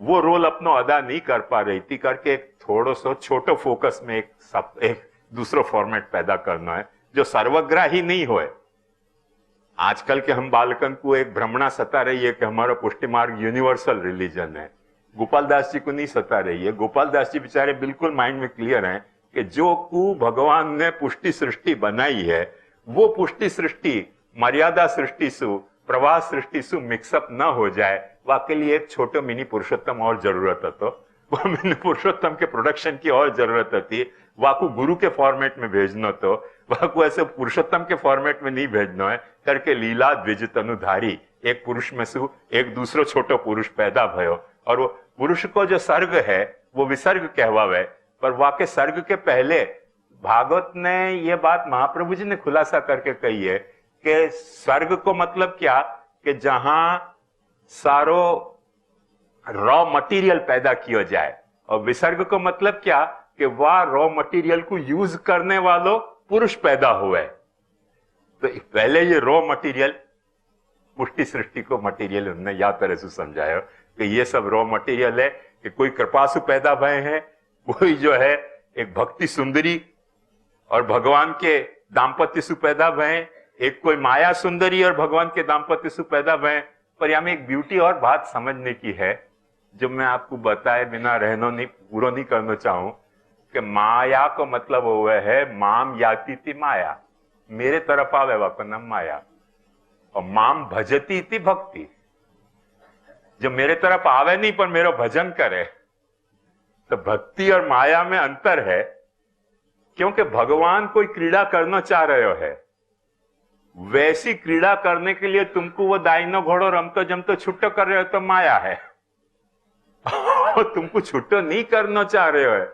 वो रोल अपनो अदा नहीं कर पा रही थी, करके एक थोड़ो सो छोटो फोकस में एक दूसरो फॉर्मेट पैदा करना है जो सर्वग्राही नहीं होए। आजकल के हम बालकन को एक भ्रमणा सता रही है कि हमारा पुष्टि मार्ग यूनिवर्सल रिलीजन है। गोपाल दास जी को नहीं सता रही है। गोपाल दास जी बेचारे बिल्कुल माइंड में क्लियर हैं कि जो कु भगवान ने पुष्टि सृष्टि बनाई है वो पुष्टि सृष्टि मर्यादा सृष्टि सु, प्रवाह सृष्टि सु मिक्सअप न हो जाए, वाकई लिए एक छोटो मिनी पुरुषोत्तम और जरूरत है। तो वो मिनी पुरुषोत्तम के प्रोडक्शन की और जरूरत थी। वाकू गुरु के फॉर्मेट में भेजना, तो वाकू ऐसे पुरुषोत्तम के फॉर्मेट में नहीं भेजना है करके लीला द्विज तनुधारी एक पुरुष में सु एक दूसरो छोटो पुरुष पैदा भयो। और वो पुरुष को जो सर्ग है वो विसर्ग कहवावे, पर वाके सर्ग के पहले भागवत ने ये बात महाप्रभु जी ने खुलासा करके कही है कि स्वर्ग को मतलब क्या कि जहां सारो रॉ मटेरियल पैदा किया जाए, और विसर्ग को मतलब क्या कि वह रॉ मटेरियल को यूज करने वालों पुरुष पैदा हुए। तो पहले ये रॉ मटेरियल पुष्टि सृष्टि को मटेरियल उन्होंने या तरह से समझाया कि ये सब रॉ मटेरियल है कि कोई कृपासु पैदा भय है, कोई जो है एक भक्ति सुंदरी और भगवान के दाम्पत्य सु पैदा भय, एक कोई माया सुंदरी और भगवान के दाम्पत्य सु पैदा भय। पर यहां में एक ब्यूटी और बात समझने की है जो मैं आपको बताए बिना पूरा नहीं करना चाहूं कि माया को मतलब हुआ है माम याति थी माया, मेरे तरफ आवे वाको नाम माया, और माम भजती थी भक्ति, जो मेरे तरफ आवे नहीं पर मेरा भजन करे। तो भक्ति और माया में अंतर है, क्योंकि भगवान कोई क्रीड़ा करना चाह रहे है, वैसी क्रीड़ा करने के लिए तुमको वो दाइनो घोड़ो रमतो जमतो छुट्टो कर रहे हो तो माया है। तुमको छुट्टो नहीं करना चाह रहे हो,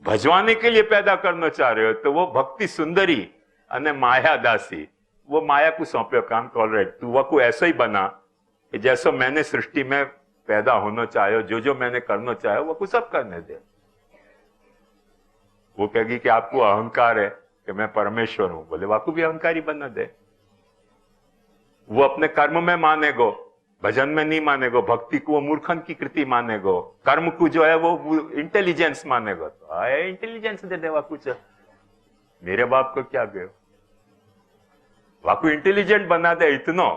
भजवाने के लिए पैदा करना चाह रहे हो, तो वो भक्ति सुंदरी अने माया दासी, वो माया को सौंप्यो काम कॉल रहे तू वो को ऐसा ही बना कि जैसा मैंने सृष्टि में पैदा होना चाहे, जो मैंने करना चाहे वो को सब करने दे। वो कहेगी कि आपको अहंकार है कि मैं परमेश्वर हूं, बोले वाकू भी अहंकारी बना दे। वो अपने कर्म में मानेगो, भजन में नहीं मानेगो, भक्ति को वो मूर्खन की कृति मानेगो, कर्म को जो है वो इंटेलिजेंस मानेगो। तो इंटेलिजेंस दे दे वाकू, मेरे बाप को क्या गयो, वाकू इंटेलिजेंट बना दे इतनो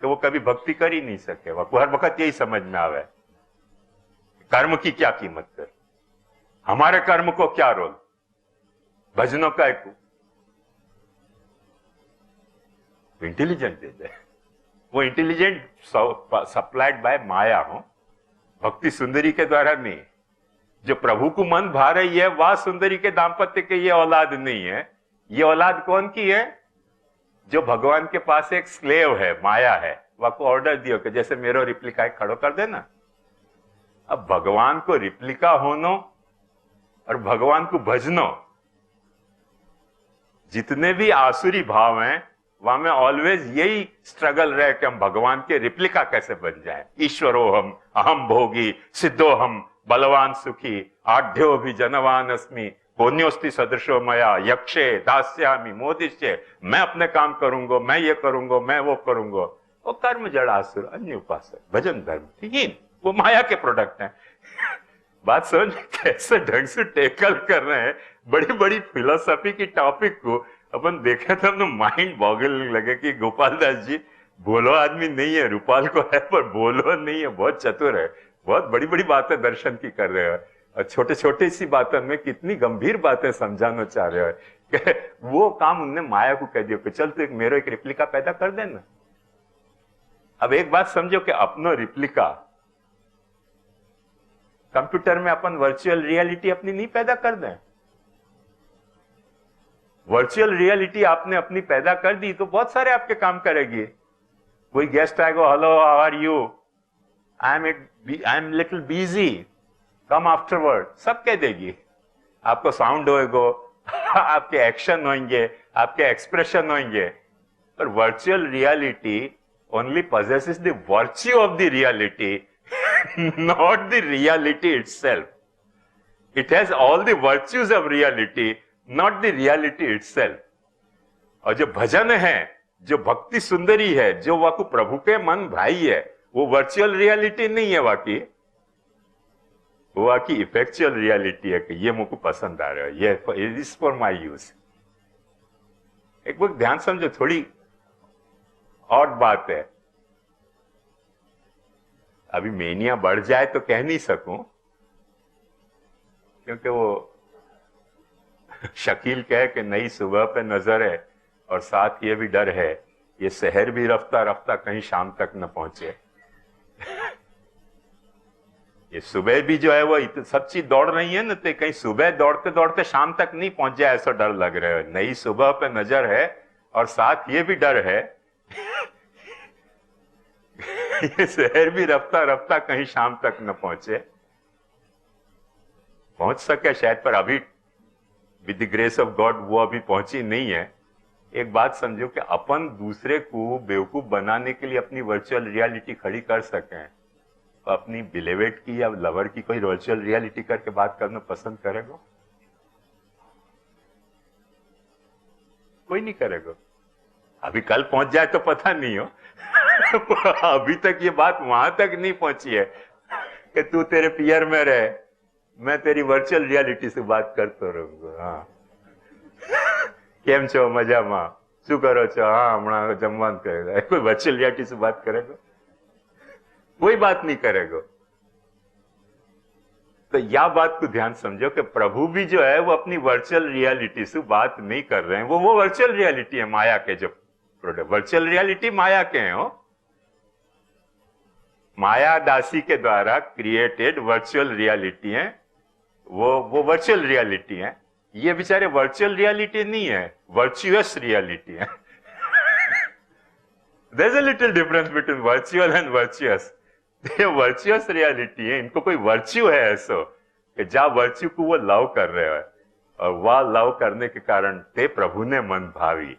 कि वो कभी भक्ति कर ही नहीं सके। वाकू हर वक्त यही समझ में आवे कर्म की क्या कीमत कर, हमारे कर्म को क्या रोल, भजनों का एक इंटेलिजेंट दे दे। वो इंटेलिजेंट सप्लाइड बाय माया हो, भक्ति सुंदरी के द्वारा नहीं। जो प्रभु को मन भा रही है वह सुंदरी के दाम्पत्य के ये औलाद नहीं है। ये औलाद कौन की है? जो भगवान के पास एक स्लेव है, माया है, वह को ऑर्डर दियो कि जैसे मेरा रिप्लिका खड़ो कर देना। अब भगवान को रिप्लिका होनो और भगवान को भजनो, जितने भी आसुरी भाव हैं वहां में ऑलवेज यही स्ट्रगल रहे कि हम भगवान के रिप्लिका कैसे बन जाए। ईश्वरो हम, अहम भोगी, सिद्धो हम, बलवान सुखी, आढ्यो भी जनवान अस्मि, पुण्योस्ति सदृशो मया, यक्षे दास्यामि मोदिष्य, मैं अपने काम करूंगा, मैं ये करूंगा, मैं वो करूंगा। वो कर्म जड़ासुर अन्य उपासक भजन धर्म ठीक, वो माया के प्रोडक्ट हैं। बात समझ कैसे ढंग से टेकल कर रहे हैं बड़ी बड़ी फिलोसफी की टॉपिक को। अपन देखे तो अपना माइंड बॉगल लगे कि गोपाल दास जी बोलो आदमी नहीं है, रूपाल को है पर बोलो नहीं है, बहुत चतुर है। बहुत बड़ी बड़ी बातें दर्शन की कर रहे हो और छोटे छोटे सी बातों में कितनी गंभीर बातें समझाना चाह रहे हो कि वो काम उनने माया को कह दिया कि चल तो एक मेरे एक रिप्लिका पैदा कर देना। अब एक बात समझो कि अपनो रिप्लिका कंप्यूटर में अपन वर्चुअल रियलिटी अपनी नहीं पैदा कर दें। वर्चुअल रियलिटी आपने अपनी पैदा कर दी तो बहुत सारे आपके काम करेगी। कोई गेस्ट आएगा, hello how are you, I am little busy, come afterward, सब कह देगी। आपको साउंड होएगा, आपके एक्शन होंगे, आपके एक्सप्रेशन होंगे। पर virtual reality only possesses the virtue of the reality, not the reality itself. It has all the virtues of reality, not the reality itself. और जो भजन है, जो भक्ति सुंदरी है, जो वाकु प्रभु के मन भाई है, वो वर्चुअल रियलिटी नहीं है वाकई, वो वाकई इफेक्चुअल रियलिटी है कि ये मुझको पसंद आ रहा है, ये इज फॉर माई यूज। एक बार ध्यान समझो, थोड़ी और बात है। अभी मेनिया बढ़ जाए तो कह नहीं सकूं, क्योंकि वो शकील कहे कि नई सुबह पे नजर है और साथ ये भी डर है ये शहर भी रफ्ता रफ्ता कहीं शाम तक न पहुंचे। ये सुबह भी जो है वो सब चीज दौड़ रही है ना, तो कहीं सुबह दौड़ते दौड़ते शाम तक नहीं पहुंच जाए ऐसा डर लग रहा है। नई सुबह पे नजर है और साथ ये भी डर है ये शहर भी रफ्ता रफ्ता कहीं शाम तक न पहुंचे। पहुंच सके शायद, पर अभी with the grace of God वो अभी पहुंची नहीं है। एक बात समझो कि अपन दूसरे को बेवकूफ बनाने के लिए अपनी वर्चुअल रियलिटी खड़ी कर सकें, तो अपनी बिलेवेट की या लवर की कोई वर्चुअल रियलिटी करके बात करना पसंद करेगा? कोई नहीं करेगा। अभी कल पहुंच जाए तो पता नहीं हो अभी तक ये बात वहां तक नहीं पहुंची है कि तू तेरे पियर में रहे, मैं तेरी वर्चुअल रियलिटी से बात करते रहूंगा। हाँ केम छो, मजा में, शू करो छो, हाँ हमारा जमवान करेगा। कोई वर्चुअल रियलिटी से बात करेगा? कोई बात नहीं करेगा। तो यह बात को ध्यान समझो कि प्रभु भी जो है वो अपनी वर्चुअल रियलिटी से बात नहीं कर रहे हैं। वो वर्चुअल रियलिटी है माया के जो प्रोडक्ट। वर्चुअल रियलिटी माया के हैं, हो माया दासी के द्वारा क्रिएटेड वर्चुअल रियलिटी है, वो वर्चुअल रियलिटी है। ये बेचारे वर्चुअल रियलिटी नहीं है, वर्चुअस रियलिटी है। There is a little difference between virtual and virtuous. ये वर्चुअस रियलिटी है, इनको कोई वर्च्यू है ऐसा कि जहां वर्च्यू को वो लव कर रहे हो, और वह लव करने के कारण ते प्रभु ने मन भावी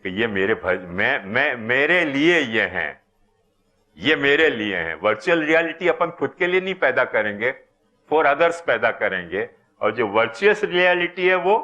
कि ये मेरे मेरे लिए ये हैं, ये मेरे लिए हैं। वर्चुअल रियलिटी अपन खुद के लिए नहीं पैदा करेंगे, फॉर अदर्स पैदा करेंगे। और जो वर्चुअस रियलिटी है वो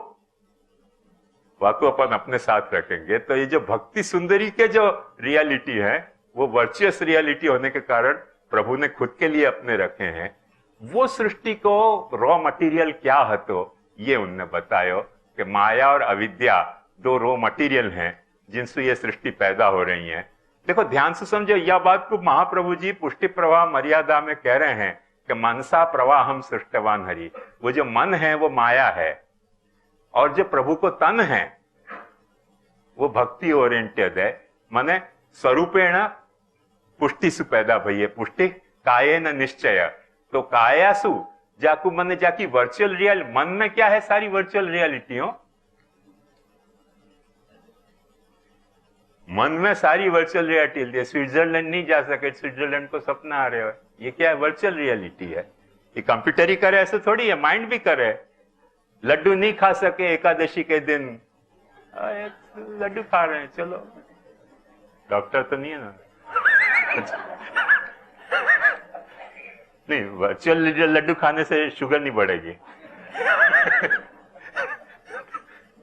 वाको अपन अपने साथ रखेंगे। तो ये जो भक्ति सुंदरी के जो रियलिटी है वो वर्चुअस रियलिटी होने के कारण प्रभु ने खुद के लिए अपने रखे हैं। वो सृष्टि को रॉ मटेरियल क्या हतो ये उनने बतायो कि माया और अविद्या दो रॉ मटेरियल हैं जिनसे ये सृष्टि पैदा हो रही है। देखो ध्यान से समझो, यह बात को महाप्रभु जी पुष्टि प्रवाह मर्यादा में कह रहे हैं कि मनसा प्रवाह हम सृष्टवान हरि। वो जो मन है वो माया है, और जो प्रभु को तन है वो भक्ति ओरिएंटेड है। माने स्वरूपेण पुष्टि सु पैदा भई, पुष्टि काये न निश्चय। तो कायासु जाकू मने जाकी वर्चुअल रियल, मन में क्या है सारी वर्चुअल रियलिटी हो, मन में सारी वर्चुअल रियलिटी। स्विट्जरलैंड नहीं जा सके, स्विट्जरलैंड को सपना आ रहे हो, ये क्या है? वर्चुअल रियलिटी है। ये कंप्यूटर ही करे ऐसे थोड़ी है, माइंड भी करे। लड्डू नहीं खा सके एकादशी के दिन, लड्डू खा रहे हैं, चलो डॉक्टर तो नहीं है ना नहीं, वर्चुअल लड्डू खाने से शुगर नहीं बढ़ेगी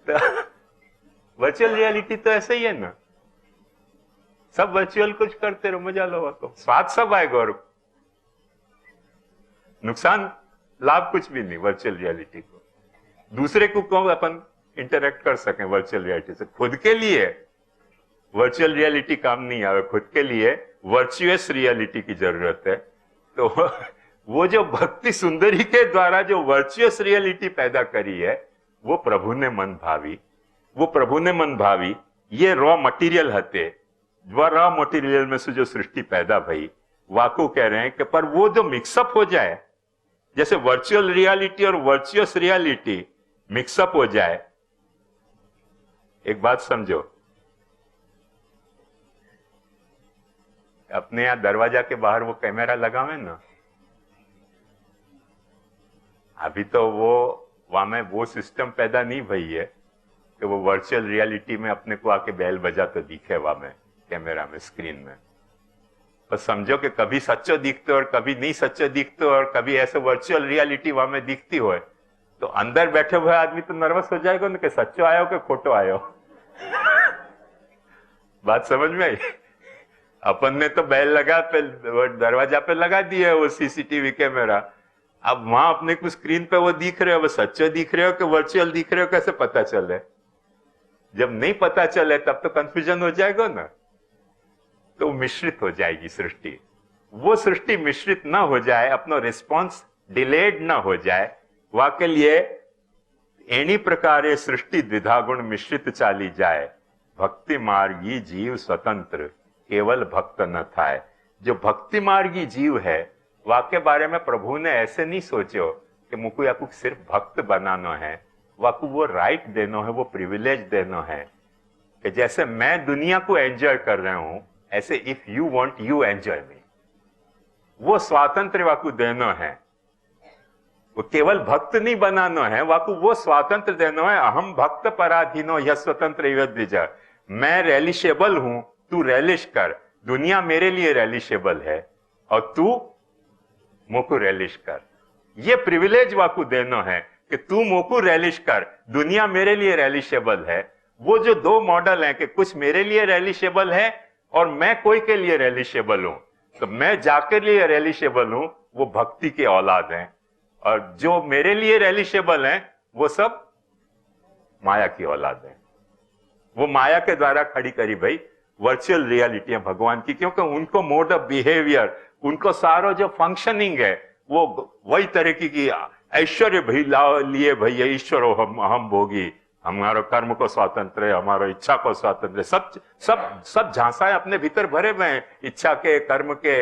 तो वर्चुअल रियलिटी तो ऐसे ही है ना, सब वर्चुअल कुछ करते रहो, मजा लो, तो स्वाद सब आएगा और नुकसान लाभ कुछ भी नहीं वर्चुअल रियलिटी को। दूसरे को कौन अपन इंटरेक्ट कर सकें वर्चुअल रियलिटी से। खुद के लिए वर्चुअल रियलिटी काम नहीं आवे, खुद के लिए वर्चुअस रियलिटी की जरूरत है। तो वो जो भक्ति सुंदरी के द्वारा जो वर्चुअस रियलिटी पैदा करी है, वो प्रभु ने मन भावी ये रॉ मटेरियल हते, वो रॉ मटेरियल में से जो सृष्टि पैदा भई, वाकू कह रहे हैं कि पर वो जो मिक्सअप हो जाए, जैसे वर्चुअल रियलिटी और वर्चुअस रियलिटी मिक्सअप हो जाए। एक बात समझो, अपने यहां दरवाजा के बाहर वो कैमरा लगा हुआ है ना, अभी तो वो वहां में वो सिस्टम पैदा नहीं भई है कि वो वर्चुअल रियलिटी में अपने को आके बेल बजा तो दिखे वहां में कैमरा में, स्क्रीन में। पर समझो कि कभी सच्चो दिखते और कभी नहीं सच्चो दिखते, और कभी ऐसे वर्चुअल रियलिटी वहां में दिखती हो, तो अंदर बैठे हुए आदमी तो नर्वस हो जाएगा ना कि सच्चो आयो कि खोटो आयो। बात समझ में आई? अपन ने तो बेल लगा पे दरवाजा पे लगा दिया वो सीसीटीवी कैमरा, अब वहां अपने को स्क्रीन पे वो दिख रहे हो, वो सच्चे दिख रहे हो कि वर्चुअल दिख रहे हो, कैसे पता चले? जब नहीं पता चले तब तो कंफ्यूजन हो जाएगा ना, तो मिश्रित हो जाएगी सृष्टि। वो सृष्टि मिश्रित ना हो जाए, अपना रिस्पॉन्स डिलेड ना हो जाए, वाके लिए एनी प्रकारे सृष्टि द्विधा गुण मिश्रित चाली जाए। भक्ति मार्गी जीव स्वतंत्र केवल भक्त न थाय। जो भक्ति मार्गी जीव है, वाके बारे में प्रभु ने ऐसे नहीं सोचो कि मुझको या कुछ सिर्फ भक्त बनाना है, वाकु वो राइट देना है, वो प्रिविलेज देना है कि जैसे मैं दुनिया को एंजॉय कर रहा हूं, ऐसे if you want you enjoy me, वो स्वातंत्र वाकु देना है। वो केवल भक्त नहीं बनाना है, वाकु वो स्वातंत्र देना है। अहम भक्त पराधीनो यह स्वतंत्र द्विजा। मैं रेलिशेबल हूं, तू रेलिश कर, दुनिया मेरे लिए रेलिशेबल है और तू मोकू रेलिश कर। ये प्रिविलेज वाकु देना है कि तू मोकू रेलिश कर, दुनिया मेरे लिए रेलिशेबल है। वो जो दो मॉडल हैं कि कुछ मेरे लिए रेलिशेबल है और मैं कोई के लिए रेलिशेबल हूं, तो मैं जाकर लिए रेलिशेबल हूं, वो भक्ति के औलाद हैं, और जो मेरे लिए रेलिशेबल हैं वो सब माया की औलाद हैं। वो माया के द्वारा खड़ी करी भाई वर्चुअल रियलिटी है भगवान की, क्योंकि उनको मोड ऑफ बिहेवियर, उनको सारा जो फंक्शनिंग है वो वही तरीके की ऐश्वर्य भाई लिए भैया ईश्वर हो हम भोगी, हमारा कर्म को स्वातंत्र है, हमारा इच्छा को स्वातंत्र है, सब सब सब झांसाएं अपने भीतर भरे हुए हैं, इच्छा के, कर्म के,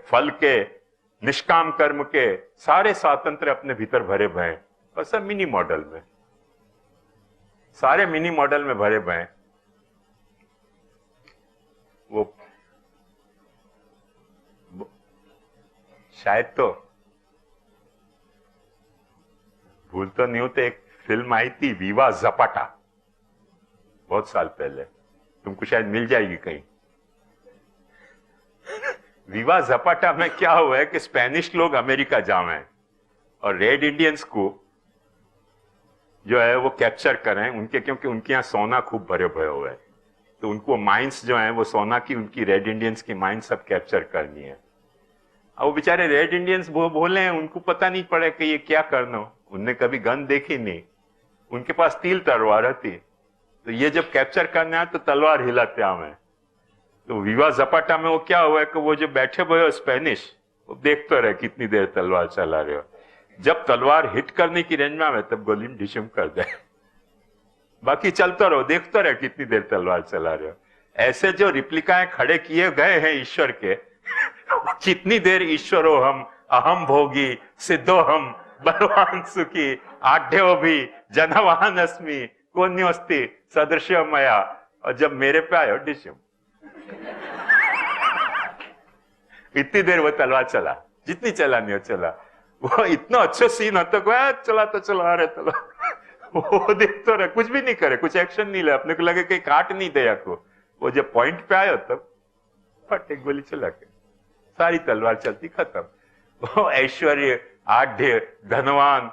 फल के, निष्काम कर्म के, सारे स्वातंत्र अपने भीतर भरे हुए हैं। बस सब मिनी मॉडल में, सारे मिनी मॉडल में भरे हुए हैं। वो शायद तो भूल तो नहीं होते, एक फिल्म आई थी विवा जपाटा, बहुत साल पहले, तुमको शायद मिल जाएगी कहीं। विवा जपाटा में क्या हुआ है कि स्पेनिश लोग अमेरिका जावे हैं और रेड इंडियंस को जो है वो कैप्चर करें उनके, क्योंकि उनके यहाँ सोना खूब भरे भरे हुए है, तो उनको माइंस जो है वो सोना की, उनकी रेड इंडियंस की माइंस सब कैप्चर करनी है। अब वो बेचारे रेड इंडियंस बोले हैं, उनको पता नहीं पड़े कि ये क्या करना, उनने कभी गन देखी नहीं, उनके पास तीर तलवार थी, तो ये जब कैप्चर करना है तो तलवार हिलाते आवे। तो विवा जपाटा में वो क्या हुआ है कि वो जो बैठे हुए हो स्पेनिश, वो देखते रहे कितनी देर तलवार चला रहे हो, जब तलवार हिट करने की रेंज में आवे तब गोली में ढिशुम कर दे, बाकी चलता रहो, देखते रहे कितनी देर तलवार चला रहे हो। ऐसे जो रिप्लिकाएं खड़े किए गए हैं ईश्वर के, कितनी देर ईश्वर हो हम, अहम भोगी, सिद्धो हम, बलवान सुखी, आढ्यो भी, जनवाहन अस्मि, कोन्योस्ति सदृश्य मया, और जब मेरे पे आयो डिशुम। इतनी देर वो तलवार चला, जितनी चलानी हो चला। वो इतना अच्छा सीन होता है, चला तो चला रहे तलवार, वो देखते रहे, कुछ भी नहीं करे, कुछ एक्शन नहीं ले, अपने को लगे कि काट नहीं दे को। वो जब पॉइंट पे आयो तब फट एक गोली चला के सारी तलवार चलती, खत्म। वो ऐश्वर्य, आढ्य, धनवान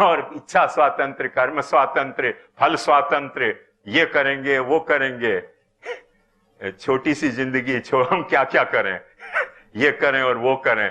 और इच्छा स्वातंत्र, कर्म स्वातंत्र, फल स्वातंत्र, ये करेंगे वो करेंगे, छोटी सी जिंदगी, हम क्या क्या करें, ये करें और वो करें।